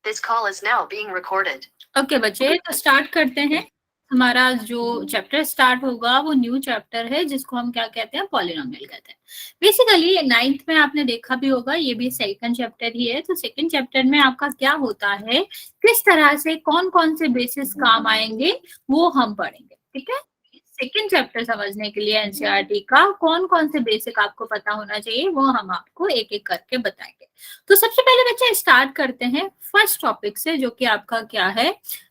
This call is now being recorded. Okay बच्चे, तो start करते हैं। हमारा जो चैप्टर स्टार्ट होगा वो न्यू चैप्टर है, जिसको हम क्या कहते हैं, पॉलिनोमियल कहते हैं। बेसिकली 9th में आपने देखा भी होगा, ये भी सेकंड चैप्टर ही है। तो सेकंड चैप्टर में आपका क्या होता है, किस तरह से कौन कौन से बेसिस काम आएंगे वो हम पढ़ेंगे। ठीक है, सेकंड चैप्टर समझने के लिए एनसीईआरटी का कौन कौन से बेसिक आपको पता होना चाहिए वो हम आपको एक एक करके बताएंगे। तो सबसे पहले बच्चे स्टार्ट करते हैं फर्स्ट टॉपिक से, जो कि आपका क्या है,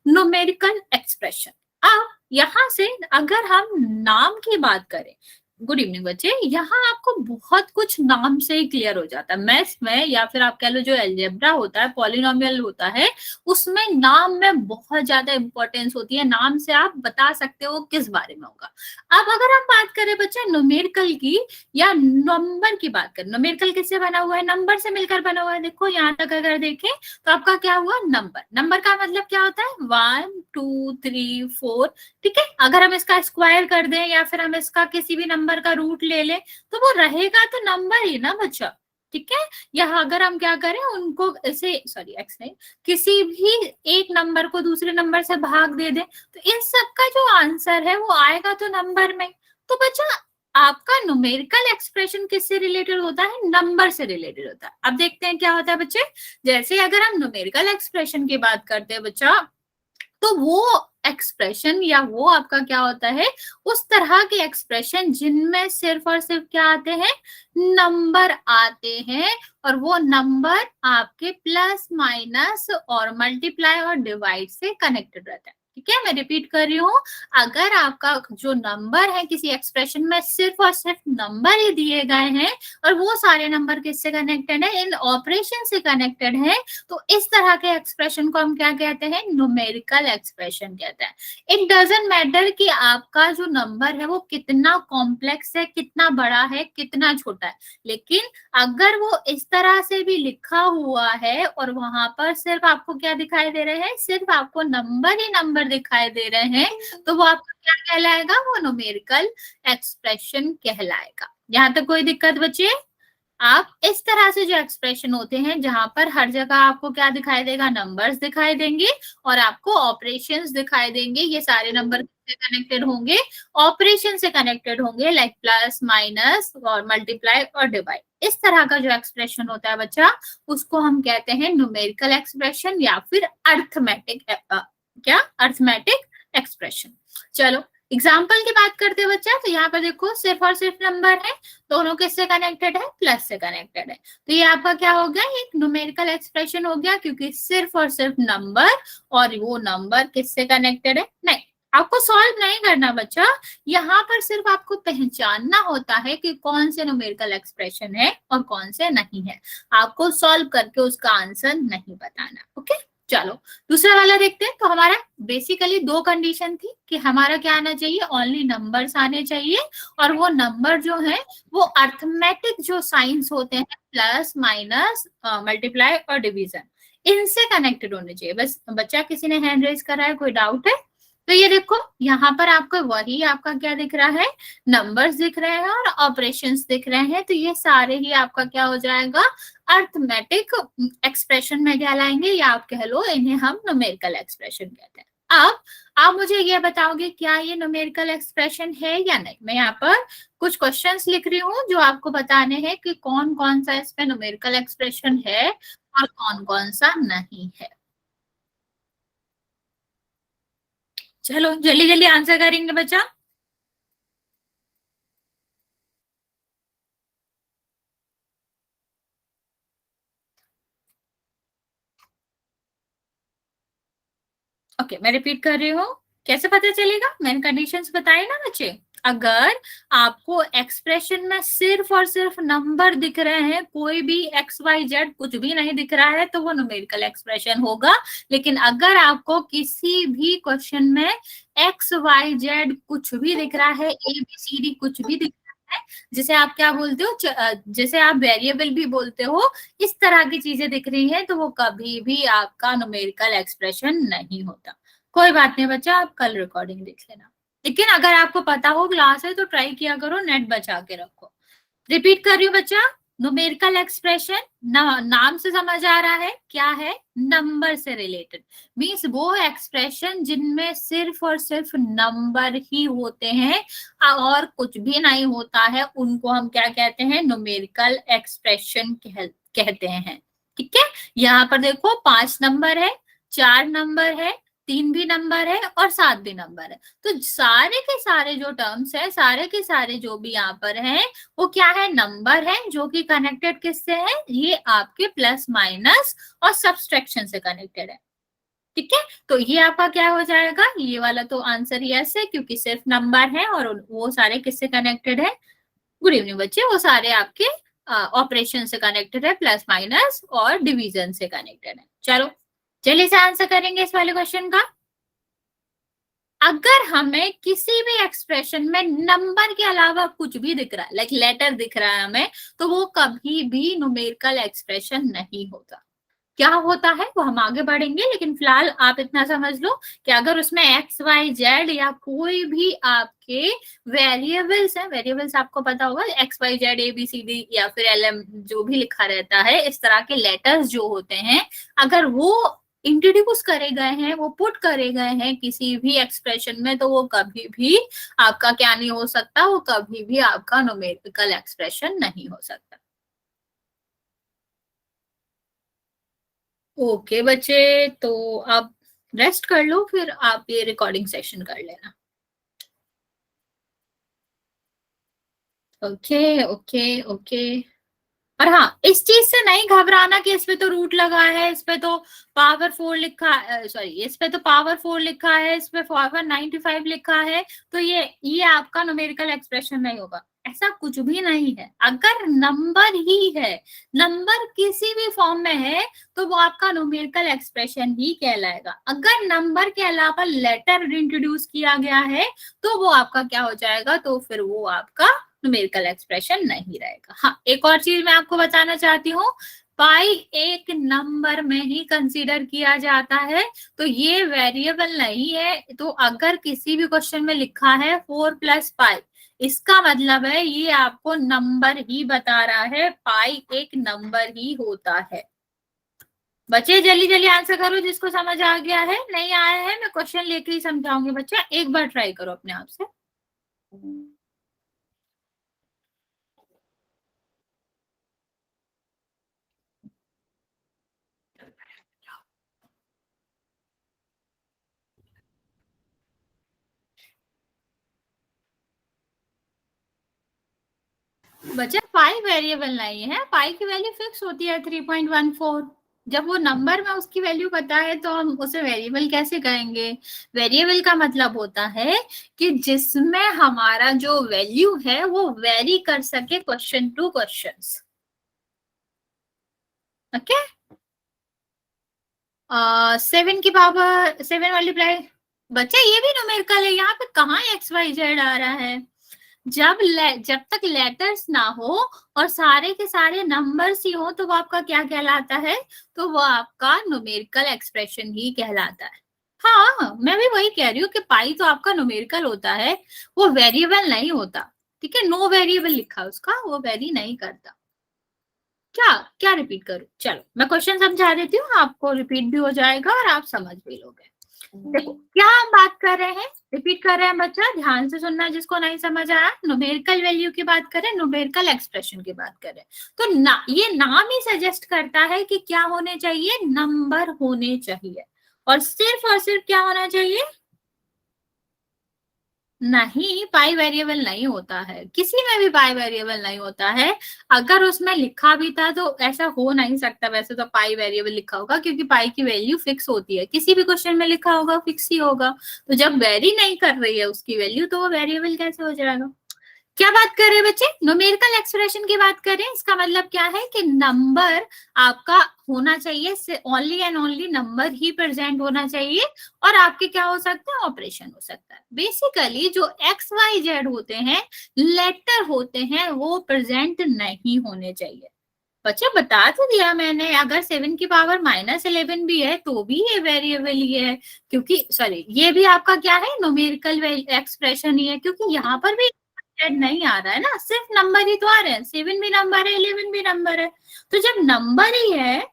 न्यूमेरिकल एक्सप्रेशन। अब यहाँ से अगर हम नाम की बात करें, गुड इवनिंग बच्चे, यहाँ आपको बहुत कुछ नाम से ही क्लियर हो जाता है। मैथ्स में या फिर आप कह लो जो अलजेब्रा होता है, पॉलिनोमियल होता है, उसमें नाम में बहुत ज्यादा इंपॉर्टेंस होती है। नाम से आप बता सकते हो किस बारे में होगा। अब अगर हम बात करें बच्चे न्यूमेरिकल की या नंबर की बात करें, न्यूमेरिकल किससे बना हुआ है, नंबर से मिलकर बना हुआ है। देखो यहाँ तक अगर देखें तो आपका क्या हुआ, नंबर। नंबर का मतलब क्या होता है, 1 2 3 4। ठीक है, अगर हम इसका स्क्वायर कर दें या फिर हम इसका किसी भी नंबर का रूट ले लें तो वो रहेगा तो नंबर ही ना बच्चा। ठीक है, यहाँ अगर हम क्या करें, उनको ऐसे एक्स नहीं, किसी भी एक नंबर को दूसरे नंबर से भाग दे दें तो इन सब का जो आंसर है वो आएगा तो नंबर में। तो बच्चा आपका न्यूमेरिकल एक्सप्रेशन किससे रिलेटेड होता है, नंबर से रिलेटेड होता है। अब देखते हैं क्या होता है बच्चे। जैसे अगर हम न्यूमेरिकल एक्सप्रेशन की बात करते हैं बच्चा, तो वो एक्सप्रेशन या वो आपका क्या होता है, उस तरह के एक्सप्रेशन जिनमें सिर्फ और सिर्फ क्या आते हैं, नंबर आते हैं, और वो नंबर आपके प्लस माइनस और मल्टीप्लाई और डिवाइड से कनेक्टेड रहता है। ठीक है, मैं रिपीट कर रही हूँ, अगर आपका जो नंबर है किसी एक्सप्रेशन में सिर्फ और सिर्फ नंबर ही दिए गए हैं और वो सारे नंबर किससे कनेक्टेड है, इन ऑपरेशन से कनेक्टेड है, तो इस तरह के एक्सप्रेशन को हम क्या कहते हैं, न्यूमेरिकल एक्सप्रेशन कहते हैं। इट डजंट मैटर कि आपका जो नंबर है वो कितना कॉम्प्लेक्स है, कितना बड़ा है, कितना छोटा है, लेकिन अगर वो इस तरह से भी लिखा हुआ है और वहां पर सिर्फ आपको क्या दिखाई दे रहे हैं, सिर्फ आपको नंबर ही नंबर दिखाई दे रहे हैं, तो वो आपका क्या कहलाएगा, वो न्यूमेरिकल एक्सप्रेशन कहलाएगा। यहाँ तक कोई दिक्कत बच्चे? आप इस तरह से जो एक्सप्रेशन होते हैं जहां पर हर जगह आपको क्या दिखाई देगा, नंबर्स दिखाई देंगे और आपको ऑपरेशंस दिखाई देंगे। ये सारे नंबर से कनेक्टेड होंगे, ऑपरेशन से कनेक्टेड होंगे, लाइक प्लस माइनस और मल्टीप्लाई और डिवाइड। इस तरह का जो एक्सप्रेशन होता है बच्चा, उसको हम कहते हैं न्यूमेरिकल एक्सप्रेशन या फिर अर्थमेटिक, क्या, अर्थमेटिक एक्सप्रेशन। चलो एग्जाम्पल की बात करते हैं बच्चा, तो यहाँ पर देखो सिर्फ और सिर्फ नंबर है, दोनों किससे कनेक्टेड है, प्लस से कनेक्टेड है। तो ये आपका क्या हो गया, एक न्यूमेरिकल एक्सप्रेशन हो गया, क्योंकि सिर्फ और सिर्फ नंबर, और वो नंबर किससे कनेक्टेड है, नहीं, आपको सॉल्व नहीं करना बच्चा, यहाँ पर सिर्फ आपको पहचानना होता है कि कौन से न्यूमेरिकल एक्सप्रेशन है और कौन से नहीं है। आपको सॉल्व करके उसका आंसर नहीं बताना। ओके, चलो दूसरा वाला देखते हैं। तो हमारा बेसिकली दो कंडीशन थी कि हमारा क्या आना चाहिए, ओनली नंबर्स आने चाहिए, और वो नंबर जो है वो अर्थमेटिक जो साइंस होते हैं, प्लस माइनस मल्टीप्लाई और डिवीजन, इनसे कनेक्टेड होने चाहिए। बस बच्चा किसी ने हैंड रेज करा है, कोई डाउट है? तो ये देखो यहाँ पर आपको वही आपका क्या दिख रहा है, नंबर्स दिख रहे हैं और ऑपरेशंस दिख रहे हैं, तो ये सारे ही आपका क्या हो जाएगा, अर्थमेटिक एक्सप्रेशन में कहलाएंगे, या आप कह लो इन्हें हम न्यूमेरिकल एक्सप्रेशन कहते हैं। अब आप मुझे ये बताओगे क्या ये न्यूमेरिकल एक्सप्रेशन है या नहीं। मैं यहाँ पर कुछ क्वेश्चंस लिख रही हूँ जो आपको बताने हैं कि कौन कौन सा इसमें न्यूमेरिकल एक्सप्रेशन है और कौन कौन सा नहीं है। चलो जल्दी जल्दी आंसर करेंगे बच्चा। ओके, मैं रिपीट कर रही हूँ, कैसे पता चलेगा, मैंने कंडीशंस बताए ना बच्चे। अगर आपको एक्सप्रेशन में सिर्फ और सिर्फ नंबर दिख रहे हैं, कोई भी एक्स वाई जेड कुछ भी नहीं दिख रहा है, तो वो न्यूमेरिकल एक्सप्रेशन होगा। लेकिन अगर आपको किसी भी क्वेश्चन में एक्स वाई जेड कुछ भी दिख रहा है, ए बी सी डी कुछ भी दिख रहा है, जिसे आप क्या बोलते हो, जिसे आप वेरिएबल भी बोलते हो, इस तरह की चीजें दिख रही हैं, तो वो कभी भी आपका न्यूमेरिकल एक्सप्रेशन नहीं होता। कोई बात नहीं बच्चा, आप कल रिकॉर्डिंग देख लेना, लेकिन अगर आपको पता हो क्लास है तो ट्राई किया करो, नेट बचा के रखो। रिपीट कर रही हूँ बच्चा, न्यूमेरिकल एक्सप्रेशन नाम से समझ आ रहा है क्या है, नंबर से रिलेटेड। मीन्स वो एक्सप्रेशन जिनमें सिर्फ और सिर्फ नंबर ही होते हैं और कुछ भी नहीं होता है, उनको हम क्या कहते हैं, न्यूमेरिकल एक्सप्रेशन कहते हैं। ठीक है, यहाँ पर देखो 5 नंबर है, 4 नंबर है, 3 भी नंबर है और 7 भी नंबर है। तो सारे के सारे जो टर्म्स है, सारे के सारे जो भी यहाँ पर हैं, वो क्या है, नंबर है, जो कि कनेक्टेड किससे है, ये आपके प्लस माइनस और सब्सट्रैक्शन से कनेक्टेड है। ठीक है, तो ये आपका क्या हो जाएगा, ये वाला तो आंसर यस है, क्योंकि सिर्फ नंबर है और वो सारे किससे कनेक्टेड है, गुड इवनिंग बच्चे, वो सारे आपके ऑपरेशन से कनेक्टेड है, प्लस माइनस और डिवीजन से कनेक्टेड है। चलो चलिए से आंसर करेंगे इस वाले क्वेश्चन का। अगर हमें किसी भी एक्सप्रेशन में नंबर के अलावा कुछ भी दिख रहा है, लाइक लेटर दिख रहा है हमें, तो वो कभी भी न्यूमेरिकल एक्सप्रेशन नहीं होता। क्या होता है वो हम आगे बढ़ेंगे, लेकिन फिलहाल आप इतना समझ लो कि अगर उसमें एक्स वाई जेड या कोई भी आपके वेरिएबल्स हैं, वेरिएबल्स आपको पता होगा, X Y Z A B C D या फिर एल एम जो भी लिखा रहता है, इस तरह के लेटर्स जो होते हैं, अगर वो इंट्रोड्यूस करे गए हैं, वो पुट करे गए हैं किसी भी एक्सप्रेशन में, तो वो कभी भी आपका क्या नहीं हो सकता, वो कभी भी आपका न्यूमेरिकल एक्सप्रेशन नहीं हो सकता। ओके बच्चे, तो आप रेस्ट कर लो, फिर आप ये रिकॉर्डिंग सेशन कर लेना। Okay okay okay. और हाँ, इस चीज से नहीं घबराना कि इस पे तो रूट लगा है, इस पे तो पावर 4 लिखा, सॉरी इस पे तो पावर 4 लिखा है, इस पे पावर 95 लिखा है, तो ये आपका न्यूमेरिकल एक्सप्रेशन नहीं होगा। ऐसा कुछ भी नहीं है। अगर नंबर ही है, नंबर किसी भी फॉर्म में है, तो वो आपका न्यूमेरिकल एक्सप्रेशन ही कहलाएगा। अगर नंबर के अलावा लेटर इंट्रोड्यूस किया गया है, तो वो आपका क्या हो जाएगा, तो फिर वो आपका न्यूमेरिकल एक्सप्रेशन नहीं रहेगा। हाँ, एक और चीज मैं आपको बताना चाहती हूँ, पाई एक नंबर में ही कंसीडर किया जाता है, तो ये वेरिएबल नहीं है। तो अगर किसी भी क्वेश्चन में लिखा है 4 + पाई, इसका मतलब है ये आपको नंबर ही बता रहा है, पाई एक नंबर ही होता है। बच्चे जल्दी जल्दी आंसर करो, जिसको समझ आ गया है, नहीं आया है मैं क्वेश्चन लेके ही समझाऊंगी। बच्चा एक बार ट्राई करो अपने आप से। बच्चा पाई वेरिएबल नहीं है, पाई की वैल्यू फिक्स होती है 3.14। जब वो नंबर में उसकी वैल्यू पता है, तो हम उसे वेरिएबल कैसे कहेंगे। वेरिएबल का मतलब होता है कि जिसमें हमारा जो वैल्यू है वो वेरी कर सके क्वेश्चन टू क्वेश्चन। ओके, 7 की पावर 7 मल्टीप्लाई, बच्चा ये भी न्यूमेरिकल है, यहाँ पे कहाँ एक्स वाई जेड आ रहा है। जब तक लेटर्स ना हो और सारे के सारे नंबर्स ही हो, तो वो आपका क्या कहलाता है, तो वो आपका न्यूमेरिकल एक्सप्रेशन ही कहलाता है। हाँ, मैं भी वही कह रही हूँ कि पाई तो आपका न्यूमेरिकल होता है, वो वेरिएबल नहीं होता। ठीक है, नो वेरिएबल लिखा उसका, वो वेरी नहीं करता। क्या क्या रिपीट करूं, चलो मैं क्वेश्चन समझा देती हूँ, आपको रिपीट भी हो जाएगा और आप समझ भी लोगे। देखो क्या हम बात कर रहे हैं, रिपीट कर रहे हैं बच्चा, ध्यान से सुनना जिसको नहीं समझ आया। न्यूमेरिकल वैल्यू की बात करें, न्यूमेरिकल एक्सप्रेशन की बात करें, तो ये नाम ही सजेस्ट करता है कि क्या होने चाहिए, नंबर होने चाहिए। और सिर्फ क्या होना चाहिए, नहीं पाई वेरिएबल नहीं होता है, किसी में भी पाई वेरिएबल नहीं होता है। अगर उसमें लिखा भी था तो ऐसा हो नहीं सकता, वैसे तो पाई वेरिएबल लिखा होगा, क्योंकि पाई की वैल्यू फिक्स होती है, किसी भी क्वेश्चन में लिखा होगा फिक्स ही होगा। तो जब वेरी नहीं कर रही है उसकी वैल्यू, तो वो वेरिएबल कैसे हो जाएगा। क्या बात कर रहे हैं बच्चे, न्यूमेरिकल एक्सप्रेशन की बात करें, इसका मतलब क्या है कि नंबर आपका होना चाहिए, only and only number he present होना चाहिए, और आपके क्या हो सकता है, ऑपरेशन हो सकता है। बेसिकली जो एक्स वाई जेड होते हैं, लेटर होते हैं, वो प्रेजेंट नहीं होने चाहिए। बच्चा बता तो दिया मैंने, अगर 7 की पावर -11 भी है, तो भी ये वेरिएबल ही है, क्योंकि सॉरी ये भी आपका क्या है, न्यूमेरिकल एक्सप्रेशन ही है, क्योंकि यहाँ पर भी रिपीटेड नहीं आ रहा है ना, सिर्फ नंबर ही तो आ रहे हैं, 7 भी नंबर है, 11 भी नंबर है, तो जब नंबर ही है,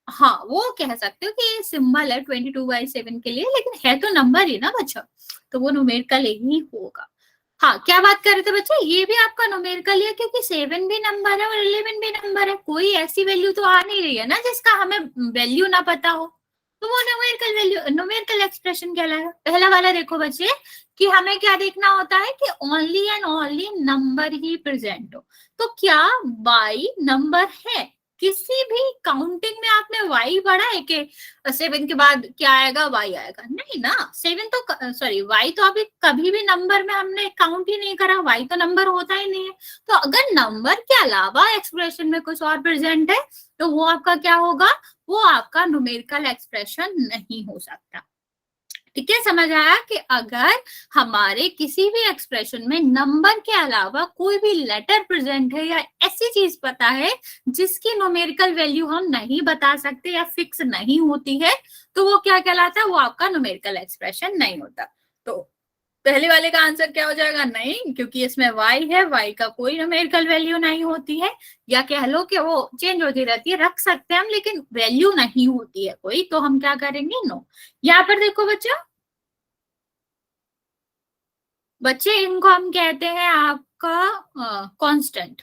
हाँ वो कह सकते हो कि ये सिंबल है 22/7 के लिए, लेकिन है तो नंबर ही ना बच्चा, तो वो न्यूमेरिकल ही होगा। हाँ क्या बात कर रहे थे बच्चे, ये भी आपका न्यूमेरिकल है क्योंकि 7 भी नंबर है और 11 भी नंबर है, कोई ऐसी वैल्यू तो आ नहीं रही है ना जिसका हमें वैल्यू ना पता हो, तो वो न्यूमेरिकल वैल्यू, न्यूमेरिकल एक्सप्रेशन कहलाएगा। पहला वाला देखो बच्चे कि हमें क्या देखना होता है कि only and only number he present हो, तो क्या y नंबर है, किसी भी काउंटिंग में आपने y पढ़ा है कि 7 के बाद क्या आएगा, y आएगा, नहीं ना, 7 तो सॉरी y तो अभी कभी भी नंबर में हमने काउंट ही नहीं करा, y तो नंबर होता ही नहीं है, तो अगर नंबर के अलावा एक्सप्रेशन में कुछ और प्रेजेंट है तो वो आपका क्या होगा, वो आपका न्यूमेरिकल एक्सप्रेशन नहीं हो सकता। ठीक है, समझ आया कि अगर हमारे किसी भी एक्सप्रेशन में नंबर के अलावा कोई भी लेटर प्रेजेंट है या ऐसी चीज पता है जिसकी न्यूमेरिकल वैल्यू हम नहीं बता सकते या फिक्स नहीं होती है, तो वो क्या कहलाता है, वो आपका न्यूमेरिकल एक्सप्रेशन नहीं होता। तो पहले वाले का आंसर क्या हो जाएगा, नहीं, क्योंकि इसमें y है, y का कोई न्यूमेरिकल वैल्यू नहीं होती है, या कह लो कि वो चेंज होती रहती है, रख सकते हैं हम लेकिन वैल्यू नहीं होती है कोई, तो हम क्या करेंगे, नो। यहाँ पर देखो बच्चा, बच्चे इनको हम कहते हैं आपका कांस्टेंट।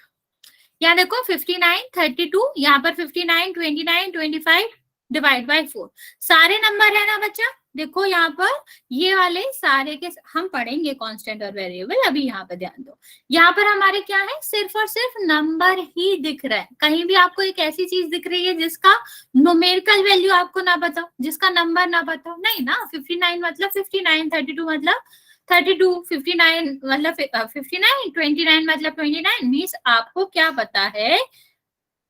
यहाँ देखो 59, 32, यहाँ पर 59, 29, 25 डिवाइड बाय 4, सारे नंबर है ना बच्चा, देखो यहाँ पर ये वाले सारे के हम पढ़ेंगे कांस्टेंट और वेरिएबल, अभी यहाँ पर ध्यान दो, यहाँ पर हमारे क्या है, सिर्फ और सिर्फ नंबर ही दिख रहा है, कहीं भी आपको एक ऐसी चीज दिख रही है जिसका न्यूमेरिकल वैल्यू आपको ना पता, जिसका नंबर ना पता, नहीं ना, 59 मतलब 59, 32 मतलब 32, 59 मतलब 59, 29 मतलब 29, मीन्स आपको क्या पता है,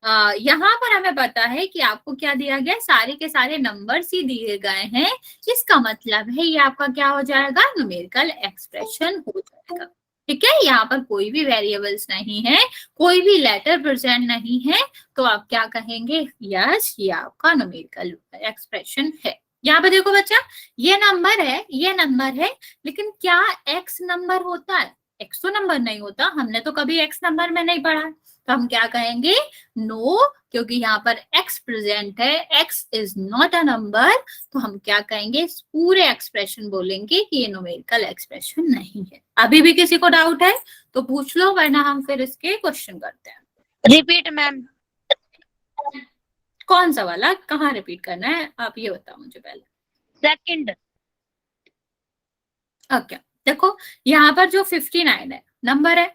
यहाँ पर हमें पता है कि आपको क्या दिया गया, सारे के सारे नंबर्स ही दिए गए हैं, इसका मतलब है ये आपका क्या हो जाएगा, न्यूमेरिकल एक्सप्रेशन हो जाएगा। ठीक है, यहाँ पर कोई भी वेरिएबल्स नहीं है, कोई भी लेटर प्रेजेंट नहीं है, तो आप क्या कहेंगे, यस ये आपका न्यूमेरिकल एक्सप्रेशन है। यहाँ पे देखो बच्चा, ये नंबर है, ये नंबर है, लेकिन क्या एक्स नंबर होता है, एक्स तो नंबर नहीं होता, हमने तो कभी एक्स नंबर में नहीं पढ़ा, तो हम क्या कहेंगे, नो, क्योंकि यहाँ पर x प्रेजेंट है, x is not a number, तो हम क्या कहेंगे, इस पूरे एक्सप्रेशन बोलेंगे कि ये न्यूमेरिकल एक्सप्रेशन नहीं है। अभी भी किसी को डाउट है तो पूछ लो, वरना हम फिर इसके क्वेश्चन करते हैं। Repeat ma'am. कौन सा वाला, कहाँ रिपीट करना है, आप ये बताओ मुझे पहले। सेकंड। ओके, देखो यहाँ पर जो 59 है नंबर है,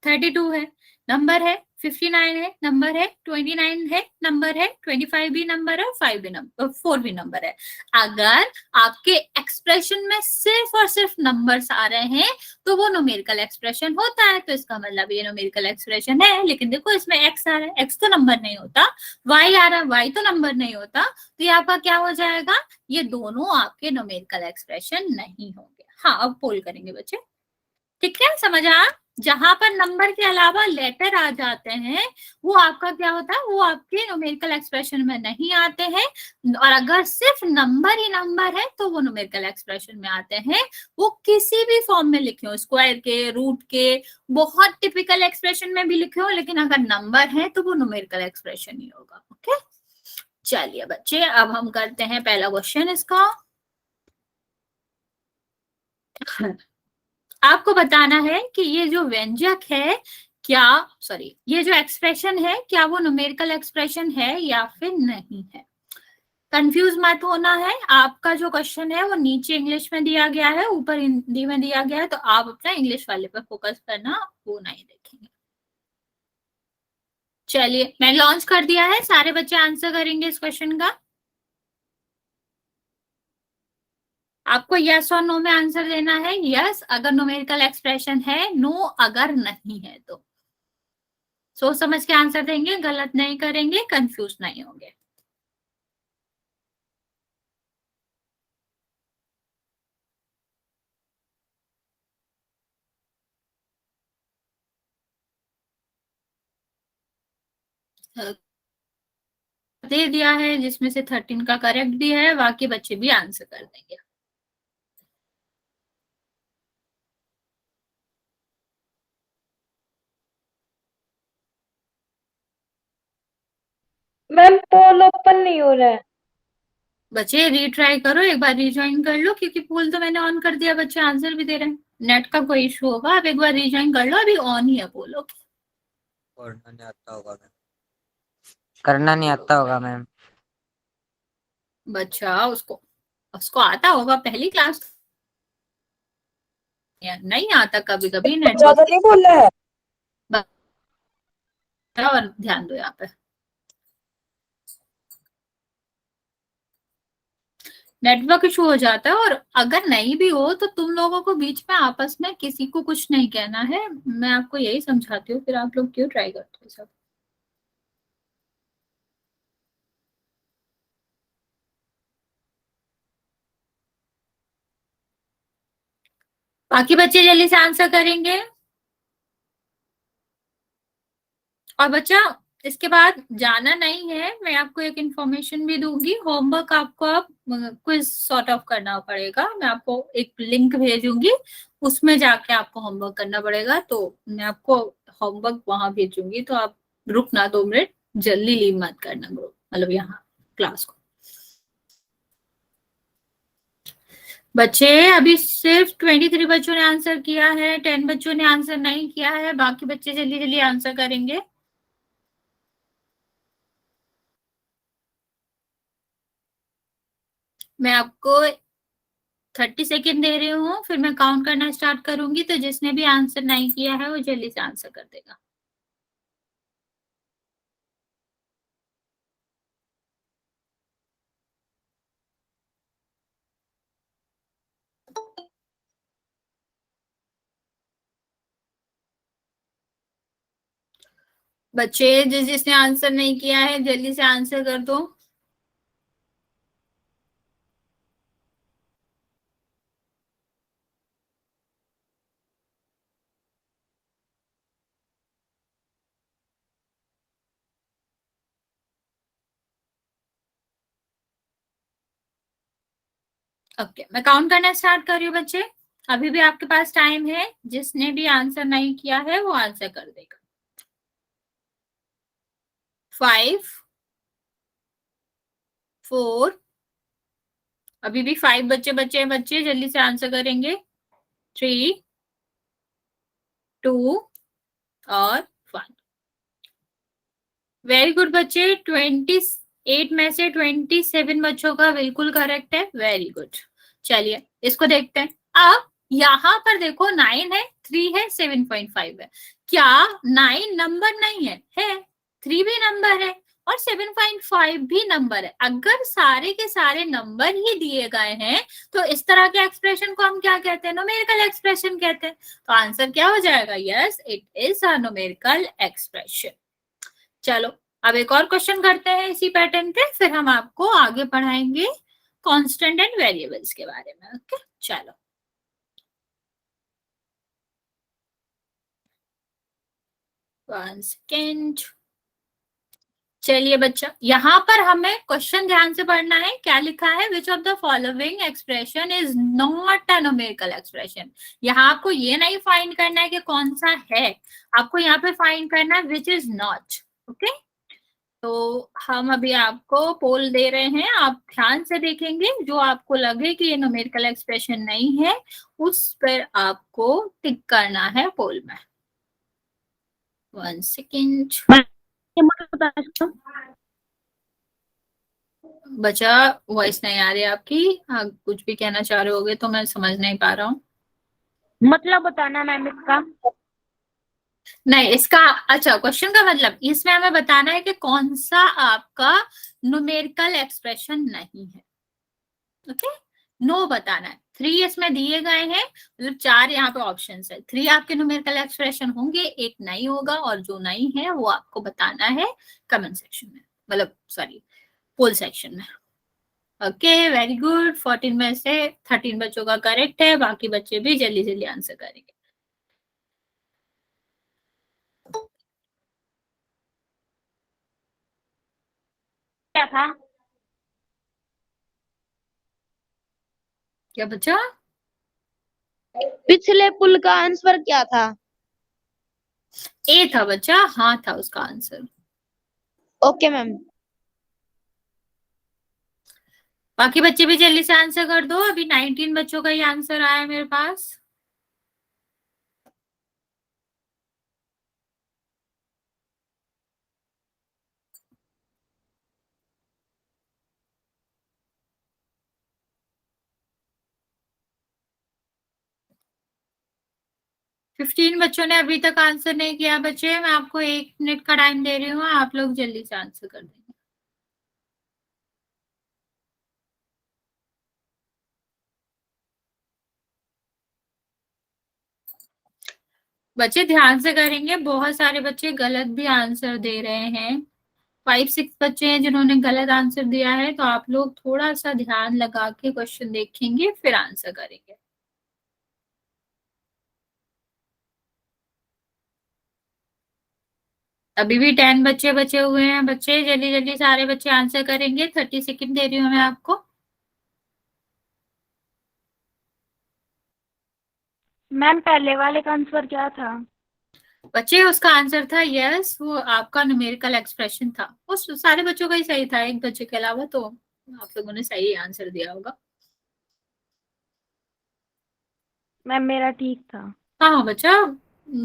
32 है नंबर है, 59 है नंबर है, 29 है नंबर है, 25 भी नंबर है, 5 भी नंबर, 4 भी नंबर है। अगर आपके एक्सप्रेशन में सिर्फ और सिर्फ नंबर्स आ रहे हैं तो वो न्यूमेरिकल एक्सप्रेशन होता है, तो इसका मतलब ये न्यूमेरिकल एक्सप्रेशन है, लेकिन देखो इसमें एक्स आ रहा है, एक्स तो नंबर नहीं होता, वाई आ रहा है, वाई तो नंबर नहीं होता, तो ये आपका क्या हो जाएगा, ये दोनों आपके न्यूमेरिकल एक्सप्रेशन नहीं होंगे। हाँ अब पोल करेंगे बच्चे, ठीक है, समझ आ, जहां पर नंबर के अलावा लेटर आ जाते हैं वो आपका क्या होता है, वो आपके न्यूमेरिकल एक्सप्रेशन में नहीं आते हैं, और अगर सिर्फ नंबर ही नंबर है तो वो न्यूमेरिकल एक्सप्रेशन में आते हैं, वो किसी भी फॉर्म में लिखे हो, स्क्वायर के, रूट के, बहुत टिपिकल एक्सप्रेशन में भी लिखे हो, लेकिन अगर नंबर है तो वो न्यूमेरिकल एक्सप्रेशन ही होगा। ओके, चलिए बच्चे अब हम करते हैं पहला क्वेश्चन इसका। आपको बताना है कि ये जो व्यंजक है क्या, सॉरी ये जो एक्सप्रेशन है क्या वो न्यूमेरिकल एक्सप्रेशन है या फिर नहीं है। कंफ्यूज मत होना है, आपका जो क्वेश्चन है वो नीचे इंग्लिश में दिया गया है, ऊपर हिंदी में दिया गया है, तो आप अपना इंग्लिश वाले पे फोकस करना, वो नहीं देखेंगे। चलिए मैं लॉन्च कर दिया है, सारे बच्चे आंसर करेंगे इस क्वेश्चन का। आपको यस और नो में आंसर देना है, यस अगर न्यूमेरिकल एक्सप्रेशन है, नो अगर नहीं है, तो सोच समझ के आंसर देंगे, गलत नहीं करेंगे, कंफ्यूज नहीं होंगे। दे दिया है जिसमें से 13 का करेक्ट भी है, बाकी बच्चे भी आंसर कर देंगे। मैम पोल ओपन नहीं हो रहा है। बच्चे रीट्राई करो, एक बार रिज्वाइन कर लो, क्योंकि पोल तो मैंने ऑन कर दिया, बच्चे आंसर भी दे रहे हैं। नेट का कोई इशू होगा, आप एक बार रिज्वाइन कर लो, अभी ऑन ही है पोल। ओके, करना नहीं आता होगा मैम। करना नहीं आता होगा मैम। बच्चा उसको उसको आता होगा, पहली क्लास नहीं आता, कभी कभी ज्यादा नेटवर्क नहीं बोल रहा है। और ध्यान दो यहाँ पे। नेटवर्क इशू हो जाता है, और अगर नहीं भी हो तो तुम लोगों को बीच में आपस में किसी को कुछ नहीं कहना है, मैं आपको यही समझाती हूँ, फिर आप लोग क्यों ट्राई करते हो सब। बाकी बच्चे जल्दी से आंसर करेंगे। और बच्चा इसके बाद जाना नहीं है, मैं आपको एक इंफॉर्मेशन भी दूंगी, होमवर्क आपको अब क्विज सॉर्ट ऑफ करना पड़ेगा, मैं आपको एक लिंक भेजूंगी, उसमें जाके आपको होमवर्क करना पड़ेगा, तो मैं आपको होमवर्क वहां भेजूंगी, तो आप रुकना 2 मिनट, जल्दी लीव मत करना ग्रुप, मतलब यहाँ क्लास को। बच्चे अभी सिर्फ 23 बच्चों ने आंसर किया है, 10 बच्चों ने आंसर नहीं किया है, बाकी बच्चे जल्दी जल्दी आंसर करेंगे। मैं आपको 30 सेकेंड दे रही हूँ, फिर मैं काउंट करना स्टार्ट करूंगी, तो जिसने भी आंसर नहीं किया है वो जल्दी से आंसर कर देगा। बच्चे जिसने आंसर नहीं किया है जल्दी से आंसर कर दो। ओके, मैं काउंट करना स्टार्ट कर रही हूँ बच्चे, अभी भी आपके पास टाइम है, जिसने भी आंसर नहीं किया है वो आंसर कर देगा। 5 4, अभी भी 5 बच्चे बच्चे हैं, बच्चे जल्दी से आंसर करेंगे। 3 2 और 1। वेरी गुड बच्चे, 28 में से 27 बच्चों का बिल्कुल करेक्ट है, वेरी गुड। चलिए इसको देखते हैं। अब यहाँ पर देखो 9 है, 3 है, 7.5 है, क्या 9 नंबर नहीं है? है, 3 भी नंबर है और 7.5 भी नंबर है। अगर सारे के सारे नंबर ही दिए गए हैं तो इस तरह के एक्सप्रेशन को हम क्या कहते हैं? न्यूमेरिकल एक्सप्रेशन कहते हैं। तो आंसर क्या हो जाएगा? Yes, it is a numerical expression. चलो अब एक और क्वेश्चन करते हैं इसी पैटर्न पे, फिर हम आपको आगे पढ़ाएंगे कांस्टेंट एंड वेरिएबल्स के बारे में। ओके, चलो 1 सेकेंड। चलिए बच्चा, यहाँ पर हमें क्वेश्चन ध्यान से पढ़ना है। क्या लिखा है? Which of the following expression is not a numerical expression. यहाँ आपको ये नहीं फाइंड करना है कि कौन सा है, आपको यहाँ पे फाइंड करना है विच इज नॉट। ओके, तो हम अभी आपको पोल दे रहे हैं, आप ध्यान से देखेंगे, जो आपको लगे कि ये न्यूमेरिकल एक्सप्रेशन नहीं है उस पर आपको टिक करना है पोल में। 1 सेकेंड। बच्चा वॉइस नहीं आ रही आपकी, आप कुछ भी कहना चाह रहे होगे तो मैं समझ नहीं पा रहा हूँ। मतलब बताना मैम इसका। नहीं इसका, अच्छा क्वेश्चन का मतलब इसमें हमें बताना है कि कौन सा आपका न्यूमेरिकल एक्सप्रेशन नहीं है। ओके, नो बताना है। 3 इसमें दिए गए हैं, मतलब 4 यहाँ पे ऑप्शन है, 3 आपके न्यूमेरिकल एक्सप्रेशन होंगे, एक नहीं होगा, और जो नहीं है वो आपको बताना है कमेंट सेक्शन में, मतलब सॉरी पोल सेक्शन में। ओके वेरी गुड, 14 में से 13 बच्चों का करेक्ट है, बाकी बच्चे भी जल्दी जल्दी आंसर करेंगे। क्या था? क्या बच्चा? पिछले पुल का आंसर क्या था? ए था बच्चा, हाँ था उसका आंसर। Okay ma'am. बाकी बच्चे भी जल्दी से आंसर कर दो, अभी 19 बच्चों का ही आंसर आया है मेरे पास। फिफ्टीन बच्चों ने अभी तक आंसर नहीं किया। बच्चे मैं आपको 1 मिनट का टाइम दे रही हूँ, आप लोग जल्दी से आंसर कर देंगे। बच्चे ध्यान से करेंगे, बहुत सारे बच्चे गलत भी आंसर दे रहे हैं। 5-6 बच्चे हैं जिन्होंने गलत आंसर दिया है, तो आप लोग थोड़ा सा ध्यान लगा के क्वेश्चन देखेंगे फिर आंसर करेंगे। अभी भी 10 बच्चे बचे हुए हैं। बच्चे जल्दी जल्दी सारे बच्चे आंसर करेंगे। 30 सेकंड दे रही हूँ मैं आपको। मैम पहले वाले का आंसर क्या था? बच्चे उसका आंसर था यस, वो आपका न्यूमेरिकल एक्सप्रेशन था। उस सारे बच्चों का ही सही था, एक बच्चे के अलावा, तो आप लोगों ने सही आंसर दिया होगा। मैम मेरा ठीक था। हाँ बच्चा,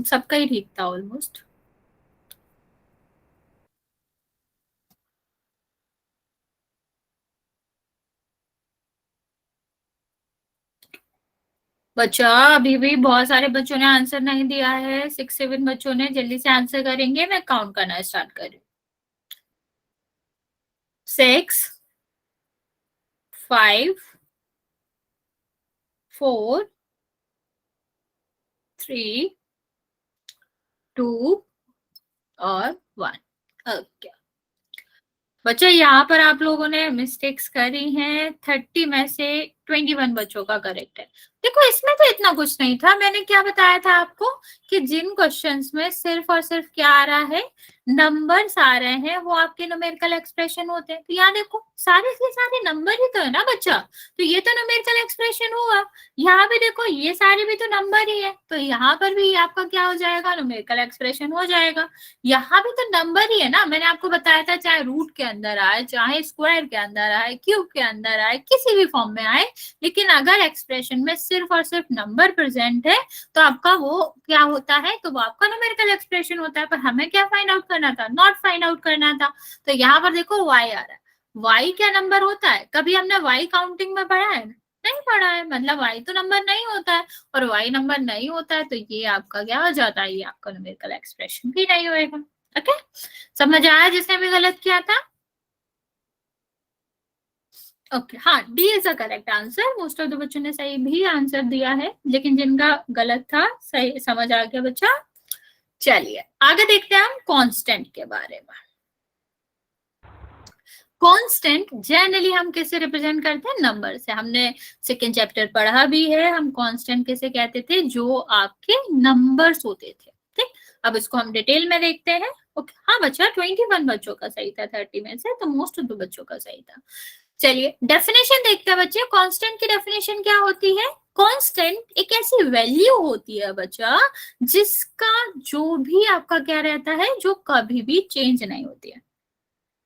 सबका ही ठीक था ऑलमोस्ट। बच्चा अभी भी बहुत सारे बच्चों ने आंसर नहीं दिया है। 6-7 बच्चों ने, जल्दी से आंसर करेंगे। मैं काउंट करना स्टार्ट कर रही हूँ। 6, 5, 4, 3, 2 और 1। ओके बच्चा, यहाँ पर आप लोगों ने मिस्टेक्स करी हैं। 30 में से 21 बच्चों का करेक्ट है। देखो इसमें तो इतना कुछ नहीं था। मैंने क्या बताया था आपको कि जिन क्वेश्चंस में सिर्फ और सिर्फ क्या आ रहा है, नंबर्स आ रहे हैं, वो आपके न्यूमेरिकल एक्सप्रेशन होते हैं। तो यहाँ देखो सारे के सारे नंबर ही तो है ना बच्चा, तो ये तो न्यूमेरिकल एक्सप्रेशन हुआ। यहाँ भी देखो ये सारे भी तो नंबर ही है, तो यहाँ पर भी आपका क्या हो जाएगा, न्यूमेरिकल एक्सप्रेशन हो जाएगा। यहाँ भी तो नंबर ही है ना। मैंने आपको बताया था चाहे रूट के अंदर आए, चाहे स्क्वायर के अंदर आए, क्यूब के अंदर आए, किसी भी फॉर्म में आए, लेकिन अगर एक्सप्रेशन में सिर्फ और सिर्फ नंबर प्रेजेंट है तो आपका वो क्या होता है, तो वो आपका न्यूमेरिकल एक्सप्रेशन होता है। पर हमें क्या फाइंड आउट करना था, नॉट फाइंड आउट करना था। तो यहाँ पर देखो y आ रहा है। y क्या नंबर होता है? कभी हमने y काउंटिंग में पढ़ा है? नहीं पढ़ा है। मतलब y तो नंबर नहीं होता है, और y नंबर नहीं होता है तो ये आपका क्या हो जाता है, ये आपका न्यूमेरिकल एक्सप्रेशन भी नहीं होएगा। ओके समझ आया जिसने भी गलत किया था? ओके हाँ, D is the correct answer. Most of the बच्चों ने सही भी आंसर दिया है, लेकिन जिनका गलत था सही समझ आ गया बच्चा। चलिए आगे देखते हैं हम कांस्टेंट के बारे में। कांस्टेंट जनरली हम कैसे रिप्रेजेंट करते हैं, नंबर से। हमने सेकेंड चैप्टर पढ़ा भी है, हम कांस्टेंट कैसे कहते थे, जो आपके नंबर्स होते थे। ठीक, अब इसको हम डिटेल में देखते हैं। ओके हाँ बच्चा, 21 बच्चों का सही था 30 में से, तो मोस्ट ऑफ द बच्चों का सही था। चलिए डेफिनेशन देखते हैं बच्चे। कांस्टेंट की डेफिनेशन क्या होती है? कांस्टेंट एक ऐसी वैल्यू होती है बच्चा जिसका जो भी आपका क्या रहता है, जो कभी भी चेंज नहीं होती है।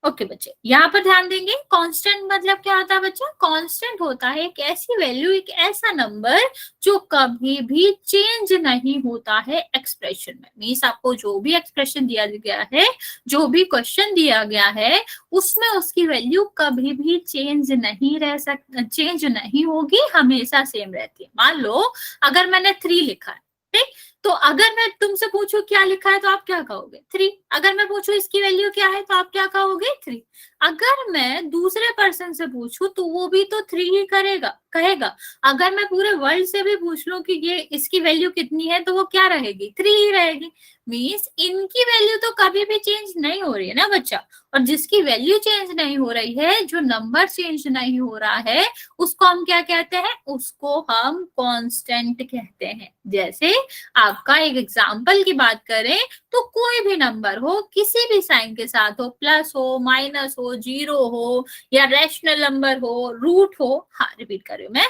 ओके बच्चे यहाँ पर ध्यान देंगे। कांस्टेंट मतलब क्या होता है बच्चा? कांस्टेंट होता है एक ऐसी वैल्यू, एक ऐसा नंबर जो कभी भी चेंज नहीं होता है एक्सप्रेशन में। मीन्स आपको जो भी एक्सप्रेशन दिया गया है, जो भी क्वेश्चन दिया गया है, उसमें उसकी वैल्यू कभी भी चेंज नहीं होगी, हमेशा सेम रहती है। मान लो अगर मैंने 3 लिखा है, ठीक, तो अगर मैं तुमसे पूछूं क्या लिखा है तो आप क्या कहोगे? 3। अगर मैं पूछूं इसकी वैल्यू क्या है तो आप क्या कहोगे? 3। अगर मैं दूसरे पर्सन से पूछूं तो वो भी तो 3 ही कहेगा। अगर मैं पूरे वर्ल्ड से भी पूछ लूं कि ये इसकी वैल्यू कितनी है, तो वो क्या रहेगी? 3 ही रहेगी। मीन्स इनकी वैल्यू तो कभी भी चेंज नहीं हो रही है ना बच्चा। और जिसकी वैल्यू चेंज नहीं हो रही है, जो नंबर चेंज नहीं हो रहा है, उसको हम क्या कहते हैं? उसको हम कांस्टेंट कहते हैं। जैसे आपका एक एग्जाम्पल की बात करें तो कोई भी नंबर हो, किसी भी साइन के साथ हो, प्लस हो, माइनस हो, जीरो हो, या रैशनल नंबर हो, रूट हो, हाँ रिपीट कर रही हूँ मैं,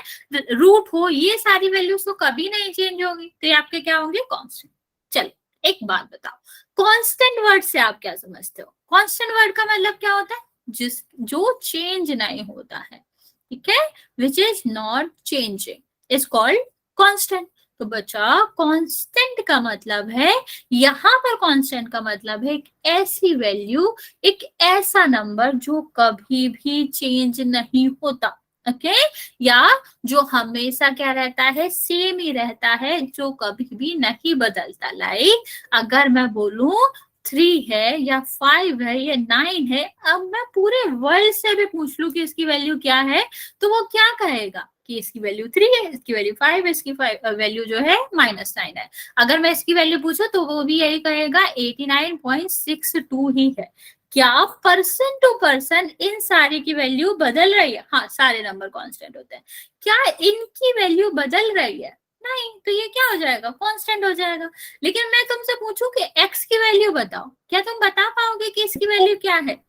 रूट हो, ये सारी वैल्यूज तो कभी नहीं चेंज होगी, तो ये आपके क्या होंगे? कांस्टेंट। चलो एक बात बताओ, कांस्टेंट वर्ड से आप क्या समझते हो? कांस्टेंट वर्ड का मतलब क्या होता है? जो चेंज नहीं होता है। ठीक है, which is not changing is called constant. तो बच्चा कांस्टेंट का मतलब है, यहां पर कांस्टेंट का मतलब है एक ऐसी वैल्यू, एक ऐसा नंबर जो कभी भी चेंज नहीं होता। ओके या जो हमेशा क्या रहता है, सेम ही रहता है, जो कभी भी नहीं बदलता। लाइक अगर मैं बोलूं 3 है या 5 है या 9 है, अब मैं पूरे वर्ल्ड से भी पूछ लूं कि इसकी वैल्यू क्या है, तो वो क्या कहेगा कि इसकी वैल्यू 3 है, इसकी वैल्यू 5 है, इसकी वैल्यू जो है -9 है। अगर मैं इसकी वैल्यू पूछूं तो वो भी यही कहेगा 89.62 ही है। क्या पर्सन टू पर्सन इन सारे की वैल्यू बदल रही है? हाँ, सारे नंबर कांस्टेंट होते हैं। क्या इनकी वैल्यू बदल रही है? नहीं, तो ये क्या हो जाएगा, कांस्टेंट हो जाएगा। लेकिन मैं तुमसे पूछूं कि x की वैल्यू बताओ, क्या तुम बता पाओगे कि इसकी वैल्यू क्या है?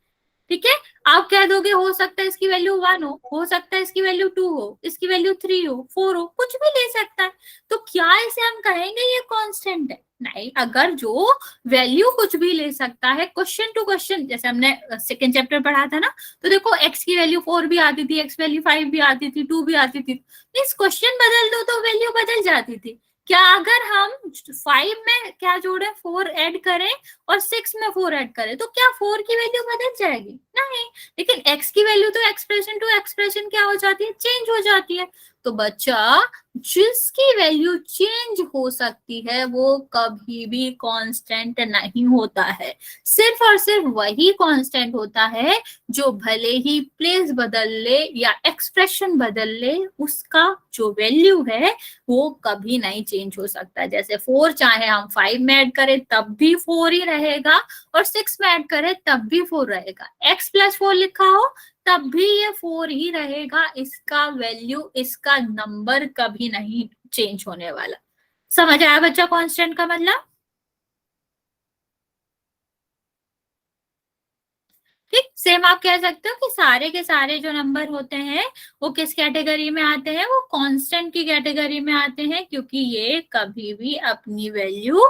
ठीक है, आप कह दोगे हो सकता है इसकी वैल्यू 1 हो सकता है इसकी वैल्यू 2 हो, इसकी वैल्यू 3 हो, 4 हो, कुछ भी ले सकता है। तो क्या इसे हम कहेंगे ये कांस्टेंट है? नहीं। अगर जो वैल्यू कुछ भी ले सकता है, क्वेश्चन टू क्वेश्चन, जैसे हमने सेकंड चैप्टर पढ़ा था ना, तो देखो x की वैल्यू 4 भी आती थी, x वैल्यू 5 भी आती थी, 2 भी आती थी। इस क्वेश्चन बदल दो तो वैल्यू बदल जाती थी। क्या अगर हम 5 में क्या जोड़े, 4 ऐड करें और 6 में 4 ऐड करें, तो क्या 4 की वैल्यू बदल जाएगी? नहीं। लेकिन x की वैल्यू तो एक्सप्रेशन टू एक्सप्रेशन क्या हो जाती है, चेंज हो जाती है। तो बच्चा जिसकी वैल्यू चेंज हो सकती है वो कभी भी कांस्टेंट नहीं होता है। सिर्फ और सिर्फ वही कांस्टेंट होता है जो भले ही प्लेस बदल ले या एक्सप्रेशन बदल ले, उसका जो वैल्यू है वो कभी नहीं चेंज हो सकता। जैसे 4 चाहे हम 5 में ऐड करें तब भी 4 ही रहेगा, और 6 में ऐड करें तब भी 4 रहेगा। x+4 लिखा हो तब भी ये 4 ही रहेगा। इसका वैल्यू, इसका नंबर कभी नहीं चेंज होने वाला। समझ आया बच्चा कांस्टेंट का मतलब? ठीक, सेम आप कह सकते हो कि सारे के सारे जो नंबर होते हैं वो किस कैटेगरी में आते हैं, वो कांस्टेंट की कैटेगरी में आते हैं, क्योंकि ये कभी भी अपनी वैल्यू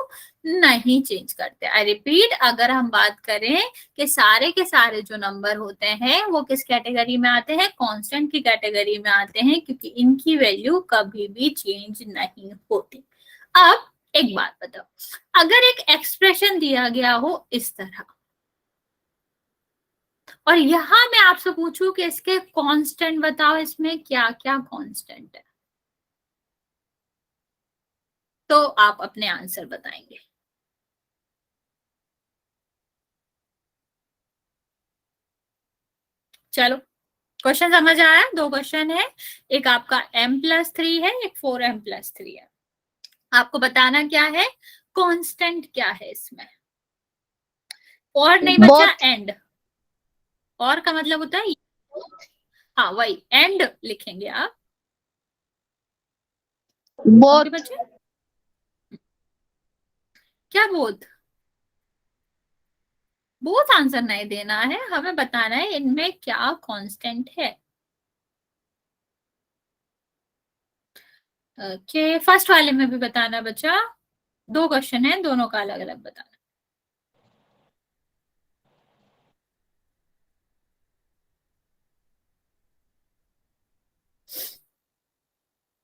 नहीं चेंज करते। आई रिपीट, अगर हम बात करें कि सारे के सारे जो नंबर होते हैं वो किस कैटेगरी में आते हैं, कांस्टेंट की कैटेगरी में आते हैं, क्योंकि इनकी वैल्यू कभी भी चेंज नहीं होती। अब एक बात बताओ, अगर एक एक्सप्रेशन दिया गया हो इस तरह, और यहां मैं आपसे पूछूं कि इसके कांस्टेंट बताओ, इसमें क्या क्या कांस्टेंट है, तो आप अपने आंसर बताएंगे। चलो, क्वेश्चन समझ आया? 2 क्वेश्चन है, एक आपका m+3 है, एक 4m+3 है। आपको बताना क्या है, कांस्टेंट क्या है इसमें। और नहीं बच्चा, एंड। और का मतलब होता है, हाँ वही एंड लिखेंगे आप। ओके बच्चे, क्या बोथ? बोथ आंसर नहीं देना है, हमें बताना है इनमें क्या कांस्टेंट है। ओके, फर्स्ट वाले में भी बताना बच्चा। 2 क्वेश्चन है, दोनों का अलग अलग बताना।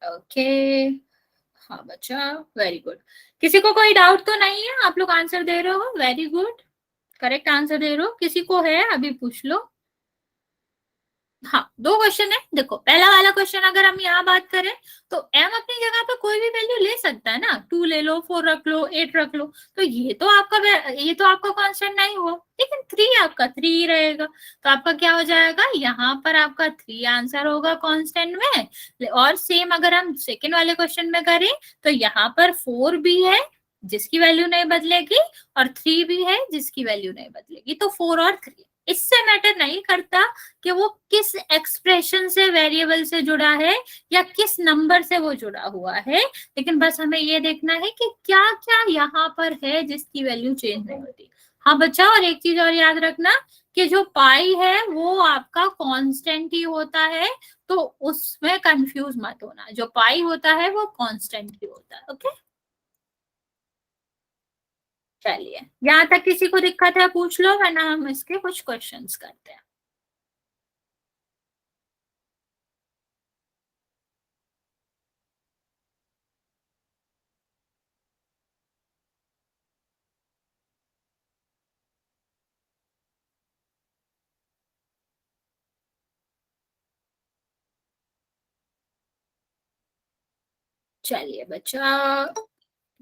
ओके, हाँ बच्चा, वेरी गुड। किसी को कोई डाउट तो नहीं है? आप लोग आंसर दे रहे हो, वेरी गुड, करेक्ट आंसर दे रहे हो। किसी को है अभी पूछ लो। हाँ, 2 क्वेश्चन है। देखो, पहला वाला क्वेश्चन अगर हम यहाँ बात करें तो m अपनी जगह पे कोई भी वैल्यू ले सकता है ना, 2 ले लो, 4 रख लो, 8 रख लो, तो ये तो आपका कांस्टेंट नहीं हुआ। लेकिन 3 आपका 3 ही रहेगा, तो आपका क्या हो जाएगा, यहाँ पर आपका 3 आंसर होगा कांस्टेंट में। और सेम अगर हम सेकेंड वाले क्वेश्चन में करें तो यहाँ पर 4 भी है जिसकी वैल्यू नहीं बदलेगी, और 3 भी है जिसकी वैल्यू नहीं बदलेगी, तो 4 और 3। इससे मैटर नहीं करता कि वो किस एक्सप्रेशन से, वेरिएबल से जुड़ा है या किस नंबर से वो जुड़ा हुआ है, लेकिन बस हमें ये देखना है कि क्या क्या यहाँ पर है जिसकी वैल्यू चेंज नहीं होती। हाँ बच्चा, और एक चीज और याद रखना कि जो पाई है वो आपका कांस्टेंट ही होता है, तो उसमें कंफ्यूज मत होना, जो पाई होता है वो कांस्टेंट ही होता है। ओके, चलिए, यहाँ तक किसी को दिक्कत है पूछ लो, वरना हम इसके कुछ क्वेश्चंस करते हैं। चलिए बच्चा,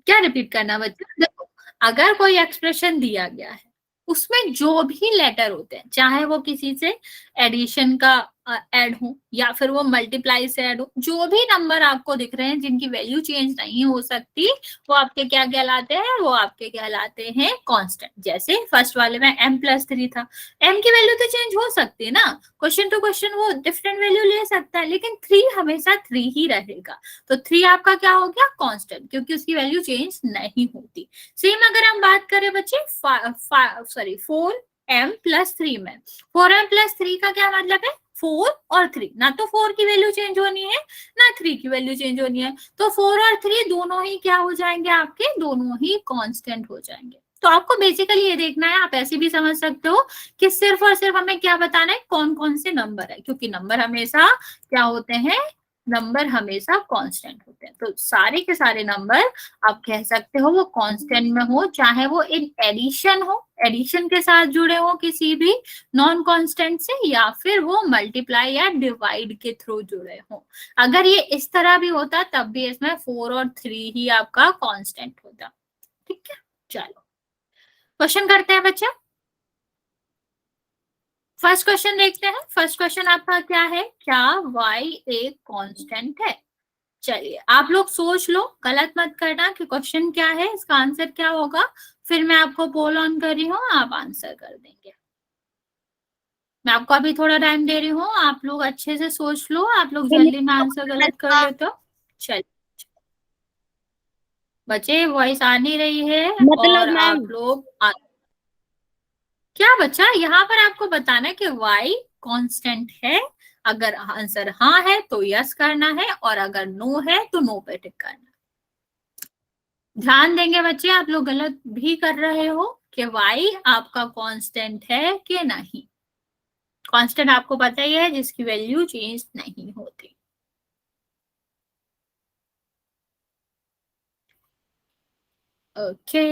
क्या रिपीट करना बच्चा? देखो, अगर कोई एक्सप्रेशन दिया गया है उसमें जो भी लेटर होते हैं, चाहे वो किसी से एडिशन का ऐड हो या फिर वो मल्टीप्लाई से ऐड हो, जो भी नंबर आपको दिख रहे हैं जिनकी वैल्यू चेंज नहीं हो सकती, वो आपके क्या कहलाते हैं? वो आपके कहलाते हैं कांस्टेंट। जैसे फर्स्ट वाले में m+3 था, m की वैल्यू तो चेंज हो सकती है ना, क्वेश्चन टू क्वेश्चन वो डिफरेंट वैल्यू ले सकता है, लेकिन 3 हमेशा 3 ही रहेगा। तो 3 आपका क्या हो गया? कांस्टेंट, क्योंकि उसकी वैल्यू चेंज नहीं होती। सेम अगर हम बात करें बच्चे 4m+3 में, 4m+3 का क्या मतलब है? 4 और 3, ना तो 4 की वैल्यू चेंज होनी है ना 3 की वैल्यू चेंज होनी है, तो 4 और 3 दोनों ही क्या हो जाएंगे? आपके दोनों ही कांस्टेंट हो जाएंगे। तो आपको बेसिकली ये देखना है, आप ऐसे भी समझ सकते हो कि सिर्फ और सिर्फ हमें क्या बताना है? कौन कौन से नंबर है, क्योंकि नंबर हमेशा क्या होते हैं? नंबर हमेशा कांस्टेंट होते हैं। तो सारे के सारे नंबर आप कह सकते हो वो कांस्टेंट में हो, चाहे वो इन एडिशन हो, एडिशन के साथ जुड़े हो किसी भी नॉन कांस्टेंट से, या फिर वो मल्टीप्लाई या डिवाइड के थ्रू जुड़े हो। अगर ये इस तरह भी होता तब भी इसमें 4 और 3 ही आपका कांस्टेंट होता। ठीक है, चलो क्वेश्चन करते हैं बच्चा। फर्स्ट क्वेश्चन देखते हैं। फर्स्ट क्वेश्चन आपका क्या है? क्या y एक कांस्टेंट है? चलिए आप लोग सोच लो, गलत मत करना कि क्वेश्चन क्या है, इसका आंसर क्या होगा। फिर मैं आपको पोल ऑन कर रही हूँ, आप आंसर कर देंगे। मैं आपको अभी थोड़ा टाइम दे रही हूँ, आप लोग अच्छे से सोच लो। आप लोग जल्दी में आंसर गलत कर लेते हो। चलिए बच्चे, वॉइस आ नहीं रही है मतलब और मैम, आप लोग क्या बच्चा, यहाँ पर आपको बताना है कि y कांस्टेंट है। अगर आंसर हाँ है तो यस करना है, और अगर नो है तो नो पे टिक करना है। ध्यान देंगे बच्चे, आप लोग गलत भी कर रहे हो कि y आपका कांस्टेंट है कि नहीं। कांस्टेंट आपको पता ही है, जिसकी वैल्यू चेंज नहीं होती। ओके,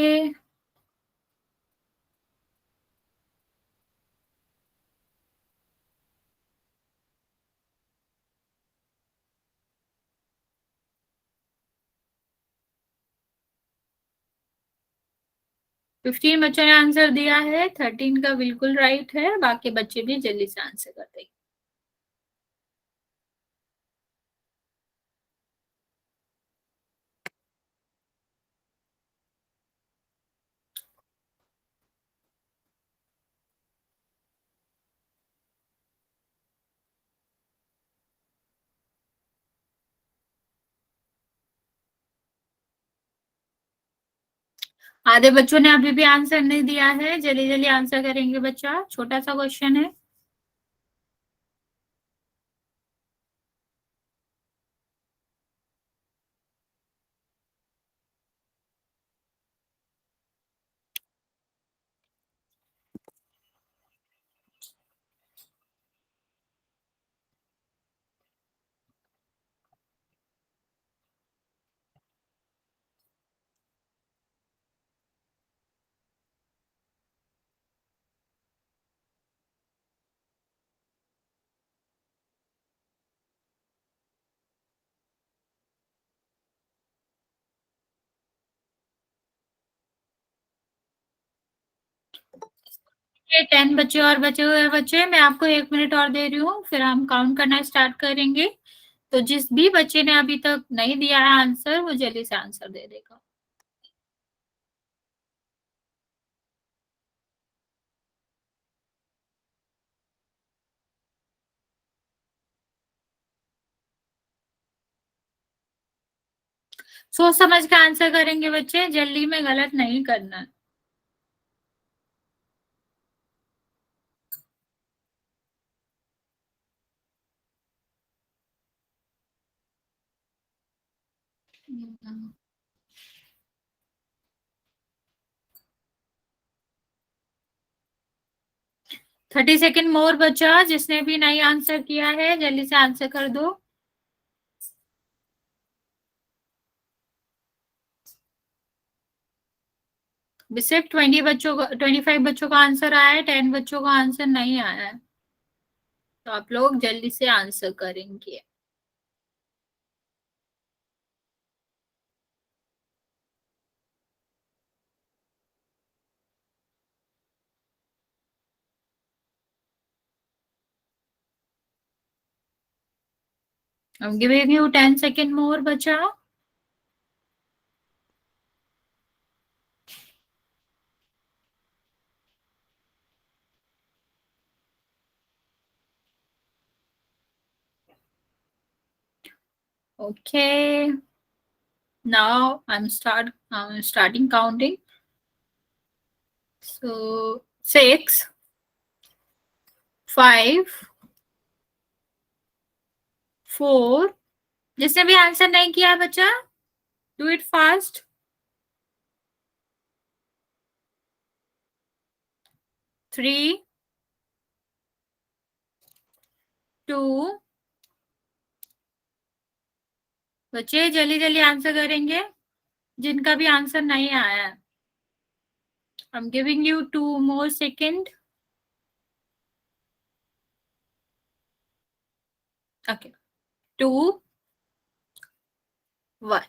15 बच्चों ने आंसर दिया है, 13 का बिल्कुल राइट है। बाकी बच्चे भी जल्दी से आंसर कर देंगे। आधे बच्चों ने अभी भी आंसर नहीं दिया है, जल्दी जल्दी आंसर करेंगे बच्चा, छोटा सा क्वेश्चन है। ये 10 बच्चे और बचे हुए हैं बच्चे, मैं आपको 1 मिनट और दे रही हूँ, फिर हम काउंट करना स्टार्ट करेंगे। तो जिस भी बच्चे ने अभी तक नहीं दिया है आंसर, वो जल्दी से आंसर दे देगा। सोच समझ के आंसर करेंगे बच्चे, जल्दी में गलत नहीं करना है। हम्म। 30 सेकेंड मोर बचा, जिसने भी नहीं आंसर किया है जल्दी से आंसर कर दो। सिर्फ 20 बच्चों का, 25 बच्चों का आंसर आया है, 10 बच्चों का आंसर नहीं आया है। तो आप लोग जल्दी से आंसर करेंगे। I'm giving you 10 seconds more, बचा। Okay, now I'm starting counting. So 6, 5, 4, जिसने भी आंसर नहीं किया बच्चा, डू इट फास्ट। 3, 2, बच्चे जल्दी जल्दी आंसर करेंगे जिनका भी आंसर नहीं आया है। I'm giving you 2 more seconds. Okay, 2, 1।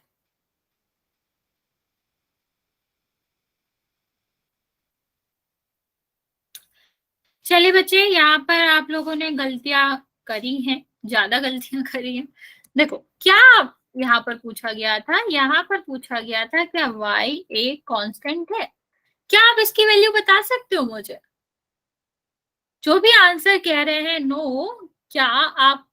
चलिए बच्चे, यहाँ पर आप लोगों ने गलतियां करी हैं, ज्यादा गलतियां करी हैं। देखो क्या यहाँ पर पूछा गया था, यहाँ पर पूछा गया था क्या y एक कांस्टेंट है? क्या आप इसकी वैल्यू बता सकते हो मुझे? जो भी आंसर कह रहे हैं नो, क्या आप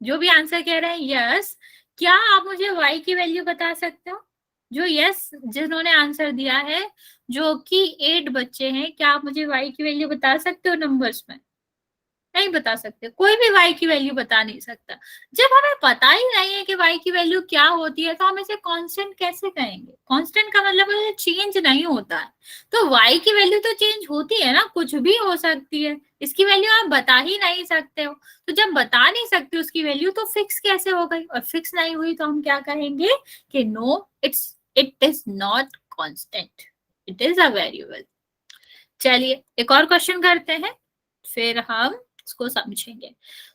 जो भी आंसर कह रहे हैं यस, क्या आप मुझे y की वैल्यू बता सकते हो? जो यस जिन्होंने आंसर दिया है, जो कि 8 बच्चे हैं, क्या आप मुझे y की वैल्यू बता सकते हो नंबर्स में? नहीं बता सकते, कोई भी y की वैल्यू बता नहीं सकता। जब हमें पता ही नहीं है कि y की वैल्यू क्या होती है, तो हम इसे कांस्टेंट कैसे कहेंगे? कांस्टेंट का मतलब चेंज नहीं होता है। तो y की वैल्यू तो चेंज होती है ना, कुछ भी हो सकती है। इसकी वैल्यू आप बता ही नहीं सकते हो, तो जब बता नहीं सकते उसकी वैल्यू, तो फिक्स कैसे हो गई? और फिक्स नहीं हुई तो हम क्या कहेंगे कि no, it is not constant, it is a variable. चलिए एक और क्वेश्चन करते हैं, फिर हम इसको समझेंगे।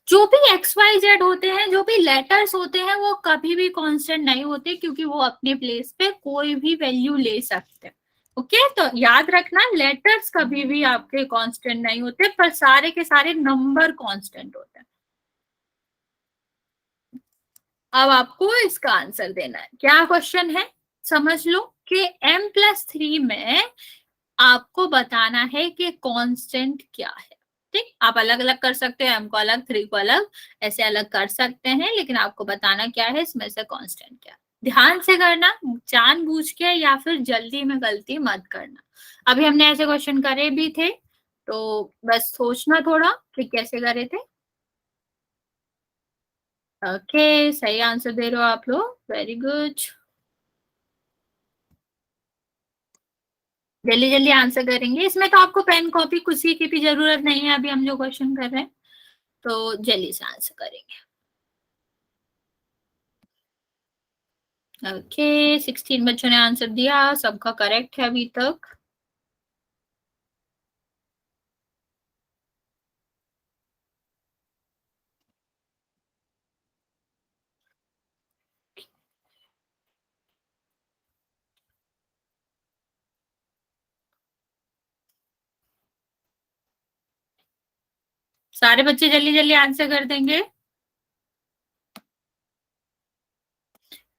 जो भी एक्स वाई जेड होते हैं, जो भी लेटर्स होते हैं, वो कभी भी कांस्टेंट नहीं होते, क्योंकि वो अपने प्लेस पे कोई भी वैल्यू ले सकते हैं। ओके, तो याद रखना, लेटर्स कभी भी आपके कांस्टेंट नहीं होते, पर सारे के सारे नंबर कांस्टेंट होते हैं। अब आपको इसका आंसर देना है। क्या क्वेश्चन है समझ लो कि m+3 में आपको बताना है कि कांस्टेंट क्या है। ठीक, आप अलग अलग कर सकते हैं, m को अलग, 3 को अलग, ऐसे अलग कर सकते हैं, लेकिन आपको बताना क्या है इसमें से कांस्टेंट क्या है। ध्यान से करना, जानबूझ के या फिर जल्दी में गलती मत करना। अभी हमने ऐसे क्वेश्चन करे भी थे, तो बस सोचना थोड़ा कि कैसे करे थे। ओके, सही आंसर दे रहे हो आप लोग, वेरी गुड। जल्दी जल्दी आंसर करेंगे, इसमें तो आपको पेन कॉपी किसी की भी जरूरत नहीं है, अभी हम जो क्वेश्चन कर रहे हैं, तो जल्दी से आंसर करेंगे। ओके, 16 बच्चों ने आंसर दिया, सबका करेक्ट है अभी तक। सारे बच्चे जल्दी जल्दी आंसर कर देंगे।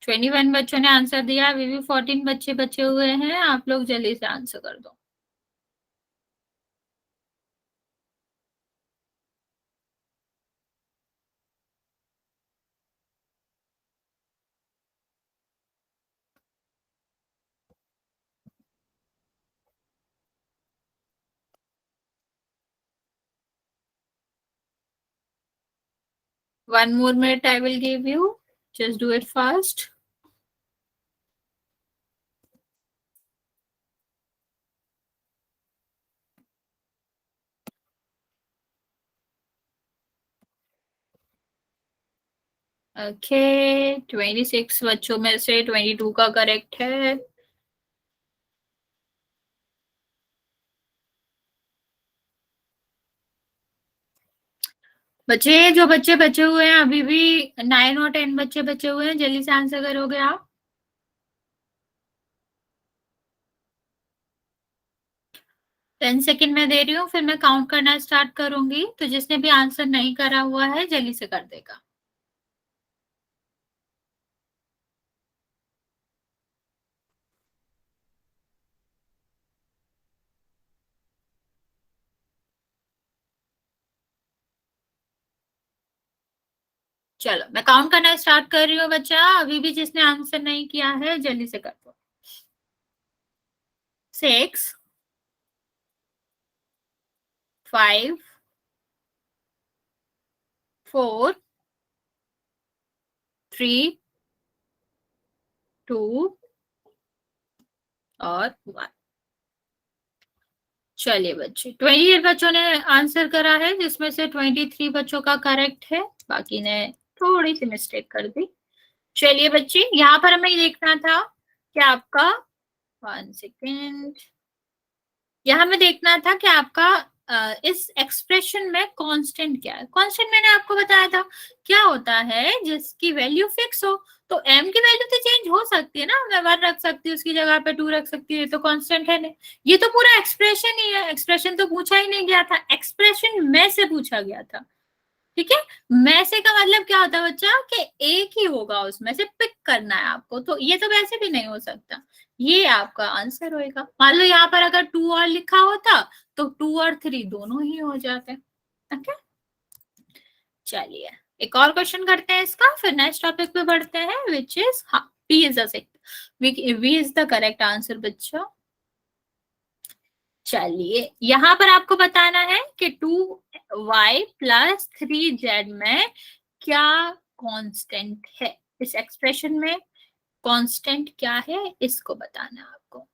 21 बच्चों ने आंसर दिया, अभी भी 14 बच्चे बचे हुए हैं, आप लोग जल्दी से आंसर कर दो। One more minute I will give you, just do it fast. Okay, 26 बच्चों में से 22 का करेक्ट है। बच्चे, जो बच्चे बचे हुए हैं अभी भी 9 और 10 बच्चे बचे हुए हैं, जल्दी से आंसर करोगे आप। 10 सेकेंड में दे रही हूँ, फिर मैं काउंट करना स्टार्ट करूंगी, तो जिसने भी आंसर नहीं करा हुआ है जल्दी से कर देगा। चलो मैं काउंट करना स्टार्ट कर रही हूँ बच्चा, अभी भी जिसने आंसर नहीं किया है जल्दी से कर दो। 6 5 4 3 2 और 1। चलिए बच्चे 28 बच्चों ने आंसर करा है, जिसमें से 23 बच्चों का करेक्ट है, बाकी ने थोड़ी सी मिस्टेक कर दी। चलिए बच्चे यहाँ पर हमें देखना था कि आपका 1 सेकेंड, यहाँ हमें देखना था कि आपका इस एक्सप्रेशन में कांस्टेंट क्या है। कांस्टेंट मैंने आपको बताया था क्या होता है, जिसकी वैल्यू फिक्स हो। तो m की वैल्यू तो चेंज हो सकती है ना, मैं 1 रख सकती हूँ उसकी जगह पे 2 रख सकती है, तो कांस्टेंट है नहीं। ये तो पूरा एक्सप्रेशन ही है, एक्सप्रेशन तो पूछा ही नहीं गया था, एक्सप्रेशन में से पूछा गया था। ठीक है, में से का मतलब क्या होता है बच्चा कि एक ही होगा, उसमें से पिक करना है आपको, तो ये तो वैसे भी नहीं हो सकता, ये आपका आंसर होएगा। मान लो यहाँ पर अगर 2 और लिखा होता तो 2 और 3 दोनों ही हो जाते। ओके, चलिए एक और क्वेश्चन करते हैं इसका, फिर नेक्स्ट टॉपिक पे बढ़ते हैं, which is B is V is the correct answer बच्चा। चलिए यहाँ पर आपको बताना है कि 2y + 3z में क्या कांस्टेंट है, इस एक्सप्रेशन में कांस्टेंट क्या है इसको बताना है आपको।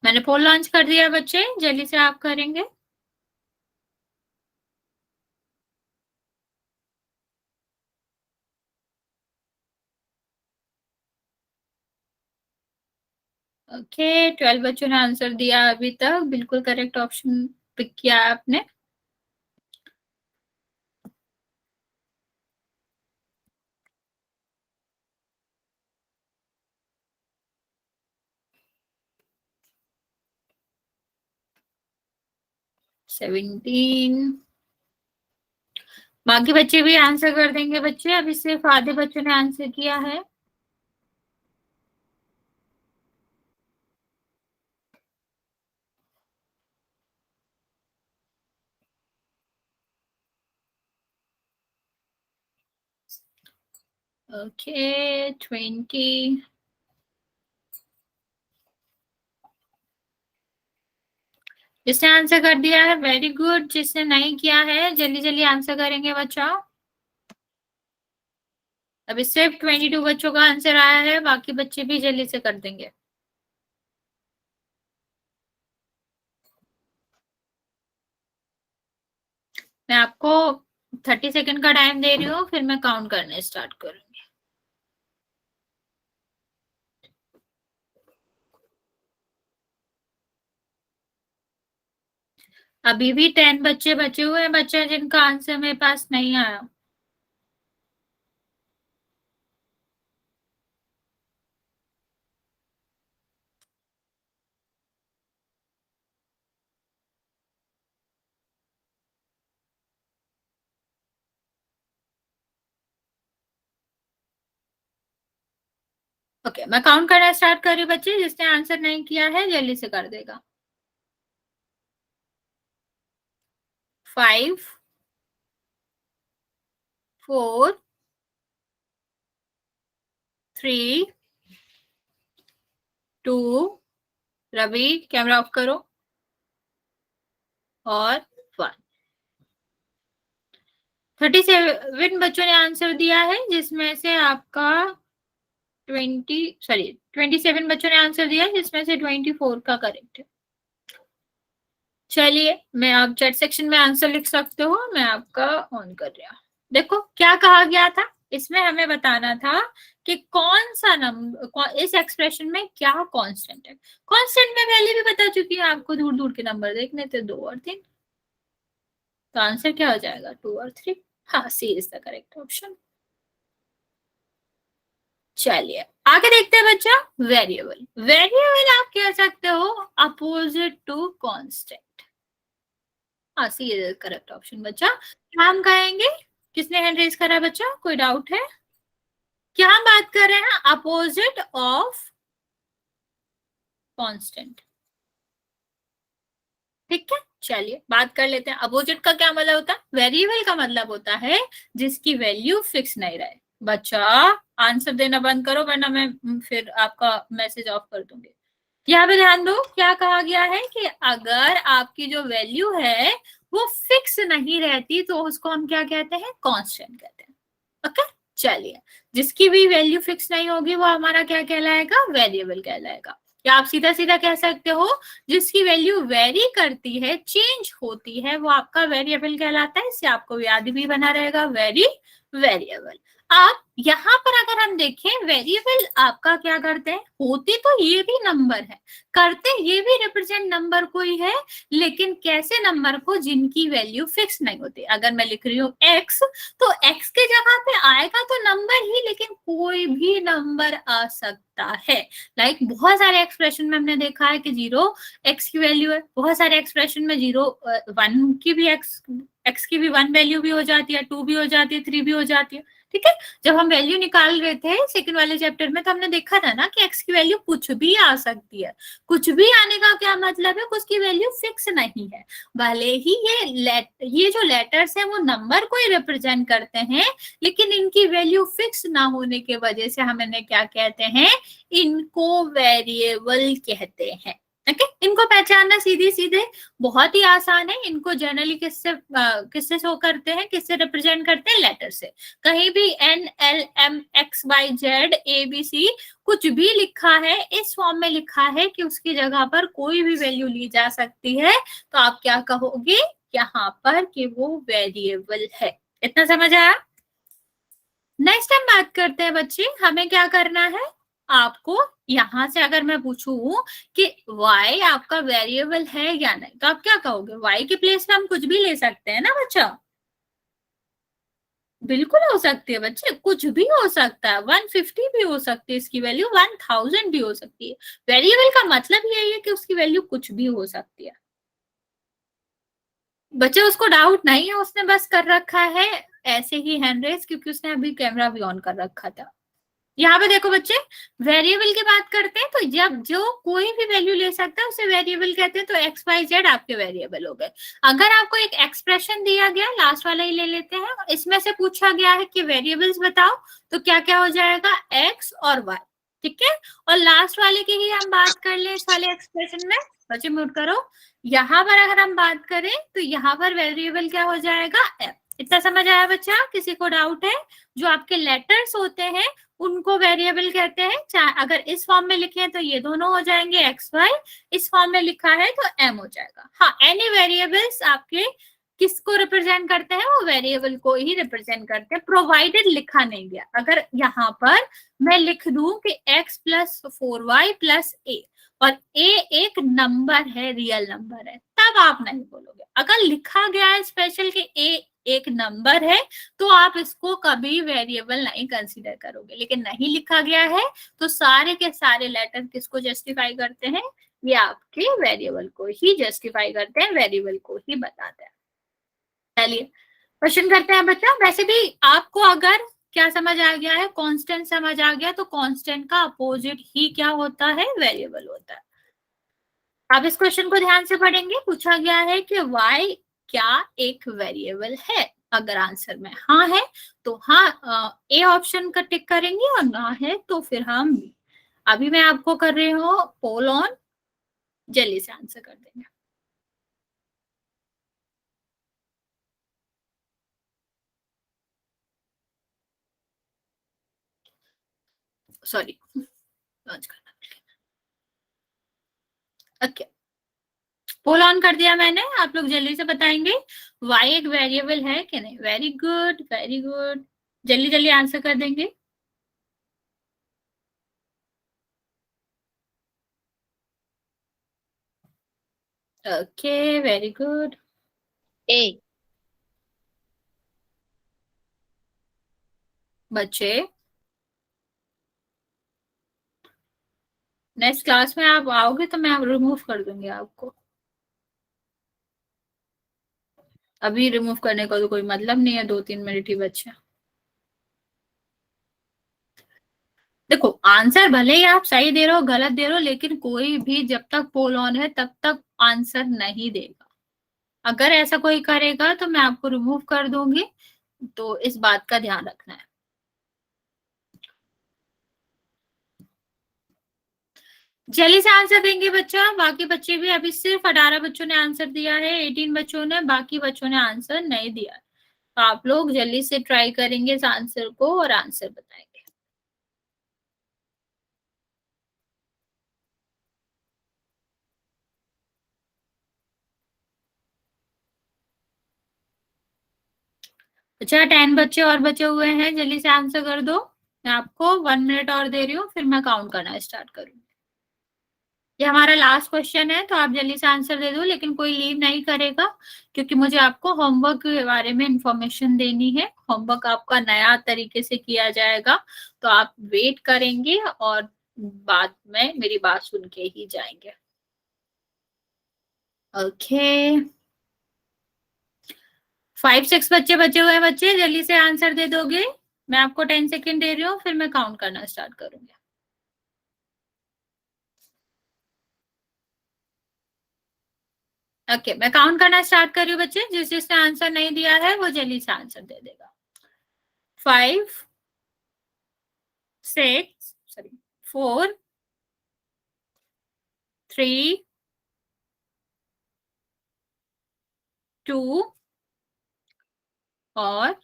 मैंने पोल लॉन्च कर दिया बच्चे, जल्दी से आप करेंगे। ओके 12 बच्चों ने आंसर दिया अभी तक, बिल्कुल करेक्ट ऑप्शन पिक किया आपने। सेवेंटीन, बाकी बच्चे भी आंसर कर देंगे बच्चे, अभी सिर्फ आधे बच्चों ने आंसर किया है। ओके 20, जिसने आंसर कर दिया है वेरी गुड, जिसने नहीं किया है जल्दी जल्दी आंसर करेंगे बच्चा। अभी सिर्फ 22 बच्चों का आंसर आया है, बाकी बच्चे भी जल्दी से कर देंगे। मैं आपको 30 सेकंड का टाइम दे रही हूँ, फिर मैं काउंट करने स्टार्ट करूंगी। अभी भी 10 बच्चे बचे हुए हैं बच्चे जिनका आंसर मेरे पास नहीं आया। ओके मैं काउंट करना स्टार्ट कर रही हूँ बच्चे, जिसने आंसर नहीं किया है जल्दी से कर देगा। 5 4 3 2, रवि कैमरा ऑफ करो, और 1। 37 बच्चों ने आंसर दिया है, जिसमें से आपका 27 बच्चों ने आंसर दिया है, जिसमें से 24 का करेक्ट है। चलिए मैं आप चैट सेक्शन में आंसर लिख सकते हो, मैं आपका ऑन कर रहा हूँ। देखो क्या कहा गया था, इसमें हमें बताना था कि कौन सा नंबर इस एक्सप्रेशन में क्या कांस्टेंट है। कांस्टेंट में पहले भी बता चुकी है आपको, दूर दूर के नंबर देखने थे 2 और 3, तो आंसर क्या हो जाएगा 2 और 3। हाँ C is the correct option. चलिए आगे देखते हैं बच्चा, वेरिएबल। वेरिएबल आप कह सकते हो अपोजिट टू कांस्टेंट। हाँ C is the correct option बच्चा। क्या हम कहेंगे, किसने हैंड रेज करा बच्चा, कोई डाउट है? क्या हम बात कर रहे हैं, अपोजिट ऑफ कांस्टेंट। ठीक है, चलिए बात कर लेते हैं अपोजिट का क्या मतलब होता है। वेरिएबल का मतलब होता है जिसकी वैल्यू फिक्स नहीं रहे। बच्चा आंसर देना बंद करो वरना मैं फिर आपका मैसेज ऑफ कर दूंगी। यहाँ पे ध्यान दो क्या कहा गया है कि अगर आपकी जो वैल्यू है वो फिक्स नहीं रहती तो उसको हम क्या कहते हैं, कांस्टेंट कहते हैं। ओके चलिए, जिसकी भी वैल्यू फिक्स नहीं होगी वो हमारा क्या कहलाएगा, वेरिएबल कहलाएगा। या आप सीधा सीधा कह सकते हो जिसकी वैल्यू वेरी करती है, चेंज होती है, वो आपका वेरिएबल कहलाता है। इससे आपको याद भी बना रहेगा, वेरिएबल। आप यहाँ पर अगर हम देखें वेरिएबल आपका क्या करते हैं, होते तो ये भी नंबर है, करते ये भी रिप्रेजेंट नंबर को ही है, लेकिन कैसे नंबर को, जिनकी वैल्यू फिक्स नहीं होती। अगर मैं लिख रही हूँ x तो x के जगह पे आएगा तो नंबर ही, लेकिन कोई भी नंबर आ सकता है। लाइक बहुत सारे एक्सप्रेशन में हमने देखा है कि 0 x की वैल्यू है, बहुत सारे एक्सप्रेशन में 0 1 की भी x की भी 1 वैल्यू भी हो जाती है, 2 भी हो जाती है, 3 भी हो जाती है। ठीक है, जब हम वैल्यू निकाल रहे थे सेकंड वाले चैप्टर में तो हमने देखा था ना कि x की वैल्यू कुछ भी आ सकती है। कुछ भी आने का क्या मतलब है, उसकी वैल्यू फिक्स नहीं है। भले ही ये जो लेटर्स है वो नंबर को ही रिप्रेजेंट करते हैं, लेकिन इनकी वैल्यू फिक्स ना होने की वजह से हम इन्हें क्या कहते हैं, इनको वेरिएबल कहते हैं। ओके, इनको पहचानना सीधे सीधे बहुत ही आसान है। इनको जनरली किससे शो करते हैं, किससे रिप्रेजेंट करते हैं, लेटर से। कहीं भी NLMXYZ ABC कुछ भी लिखा है, इस फॉर्म में लिखा है कि उसकी जगह पर कोई भी वैल्यू ली जा सकती है, तो आप क्या कहोगे यहाँ पर कि वो वेरिएबल है। इतना समझ आया। नेक्स्ट हम बात करते हैं बच्चे, हमें क्या करना है, आपको यहां से अगर मैं पूछूं कि y आपका वेरिएबल है या नहीं, तो आप क्या कहोगे, y के प्लेस पे हम कुछ भी ले सकते हैं ना बच्चा। बिल्कुल हो सकती है बच्चे, कुछ भी हो सकता है, 150 भी हो सकती है इसकी वैल्यू, 1000 भी हो सकती है। वेरिएबल का मतलब यही है कि उसकी वैल्यू कुछ भी हो सकती है। बच्चे उसको डाउट नहीं है, उसने बस कर रखा है ऐसे ही हैंड रेस, क्योंकि उसने अभी कैमरा भी ऑन कर रखा था। यहाँ पे देखो बच्चे, वेरिएबल की बात करते हैं तो जब जो कोई भी वैल्यू ले सकता है उसे वेरिएबल कहते हैं। तो XYZ आपके वेरिएबल हो गए। अगर आपको एक एक्सप्रेशन दिया गया, लास्ट वाला ही ले लेते हैं, इसमें से पूछा गया है कि वेरिएबल्स बताओ, तो क्या क्या हो जाएगा, x और y। ठीक है, और लास्ट वाले की ही हम बात कर ले, इस वाले एक्सप्रेशन में बच्चे म्यूट करो। यहाँ पर अगर हम बात करें तो यहाँ पर वेरिएबल क्या हो जाएगा, f। इतना समझ आया बच्चा, किसी को डाउट है। जो आपके लेटर्स होते हैं उनको वेरिएबल कहते हैं। चाहे अगर इस फॉर्म में लिखे तो ये दोनों हो जाएंगे XY, इस फॉर्म में लिखा है तो M हो जाएगा। हाँ, एनी वेरिएबल्स आपके किसको रिप्रेजेंट करते हैं, वो वेरिएबल को ही रिप्रेजेंट करते हैं, प्रोवाइडेड लिखा नहीं गया। अगर यहाँ पर मैं लिख दूं कि x + 4y + a और a एक नंबर है, रियल नंबर है, तब आप नहीं बोलोगे। अगर लिखा गया है स्पेशल कि a एक नंबर है तो आप इसको कभी वेरिएबल नहीं कंसीडर करोगे। लेकिन नहीं लिखा गया है तो सारे के सारे लेटर किसको जस्टिफाई करते हैं, ये आपके वेरिएबल को ही जस्टिफाई करते हैं, वेरिएबल को ही बताते हैं। चलिए क्वेश्चन करते हैं बच्चा। वैसे भी आपको अगर क्या समझ आ गया है, कांस्टेंट समझ आ गया, तो कांस्टेंट का अपोजिट ही क्या होता है, वेरिएबल होता है। आप इस क्वेश्चन को ध्यान से पढ़ेंगे। पूछा गया है कि y क्या एक वेरिएबल है। अगर आंसर में हाँ है तो हाँ ए ऑप्शन का टिक करेंगे, और ना है तो फिर हम बी। अभी मैं आपको कर रही हूँ पोल ऑन, जल्दी से आंसर कर देंगे। सॉरी, लॉन्च करना। ओके, पोल ऑन कर दिया मैंने, आप लोग जल्दी से बताएंगे y एक वेरिएबल है कि नहीं। वेरी गुड, वेरी गुड, जल्दी जल्दी आंसर कर देंगे। Okay, very good. ए। बच्चे नेक्स्ट क्लास में आप आओगे तो मैं रिमूव कर दूंगी आपको। अभी रिमूव करने का तो कोई मतलब नहीं है, 2-3 मिनट ही बचे। देखो आंसर भले ही आप सही दे रहे हो गलत दे रहे हो, लेकिन कोई भी जब तक पोल ऑन है तब तक आंसर नहीं देगा। अगर ऐसा कोई करेगा तो मैं आपको रिमूव कर दूंगी, तो इस बात का ध्यान रखना है। जल्दी से आंसर देंगे बच्चा। बाकी बच्चे भी, अभी सिर्फ 18 बच्चों ने आंसर दिया है, 18 बच्चों ने, बाकी बच्चों ने आंसर नहीं दिया। तो आप लोग जल्दी से ट्राई करेंगे इस आंसर को और आंसर बताएंगे। अच्छा 10 बच्चे और बचे हुए हैं, जल्दी से आंसर कर दो। मैं आपको 1 मिनट और दे रही हूँ, फिर मैं काउंट करना स्टार्ट करूंगी। ये हमारा लास्ट क्वेश्चन है, तो आप जल्दी से आंसर दे दो, लेकिन कोई लीव नहीं करेगा क्योंकि मुझे आपको होमवर्क के बारे में इंफॉर्मेशन देनी है। होमवर्क आपका नया तरीके से किया जाएगा, तो आप वेट करेंगे और बाद में मेरी बात सुन के ही जाएंगे। ओके 5-6 बच्चे बचे हुए हैं। बच्चे जल्दी से आंसर दे दोगे। मैं आपको 10 सेकेंड दे रही हूँ, फिर मैं काउंट करना स्टार्ट करूंगी। ओके मैं काउंट करना स्टार्ट कर रही हूँ बच्चे। जिसने आंसर नहीं दिया है वो जल्दी से आंसर दे देगा। 5 6 4 3 2 और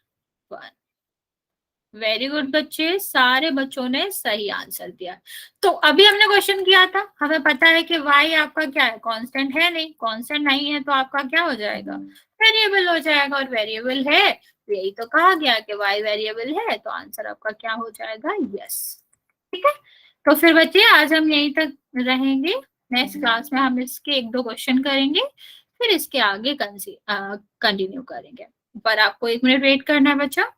1। वेरी गुड बच्चे, सारे बच्चों ने सही आंसर दिया। तो अभी हमने क्वेश्चन किया था, हमें पता है कि y आपका क्या है, कांस्टेंट है नहीं, कांस्टेंट नहीं है तो आपका क्या हो जाएगा, वेरिएबल हो जाएगा। और वेरिएबल है, यही तो कहा गया कि y वेरिएबल है, तो आंसर आपका क्या हो जाएगा, यस। ठीक है, तो फिर बच्चे आज हम यहीं तक रहेंगे। नेक्स्ट क्लास में हम इसके 1-2 क्वेश्चन करेंगे, फिर इसके आगे कंटिन्यू करेंगे। पर आपको 1 मिनट वेट करना है बच्चा।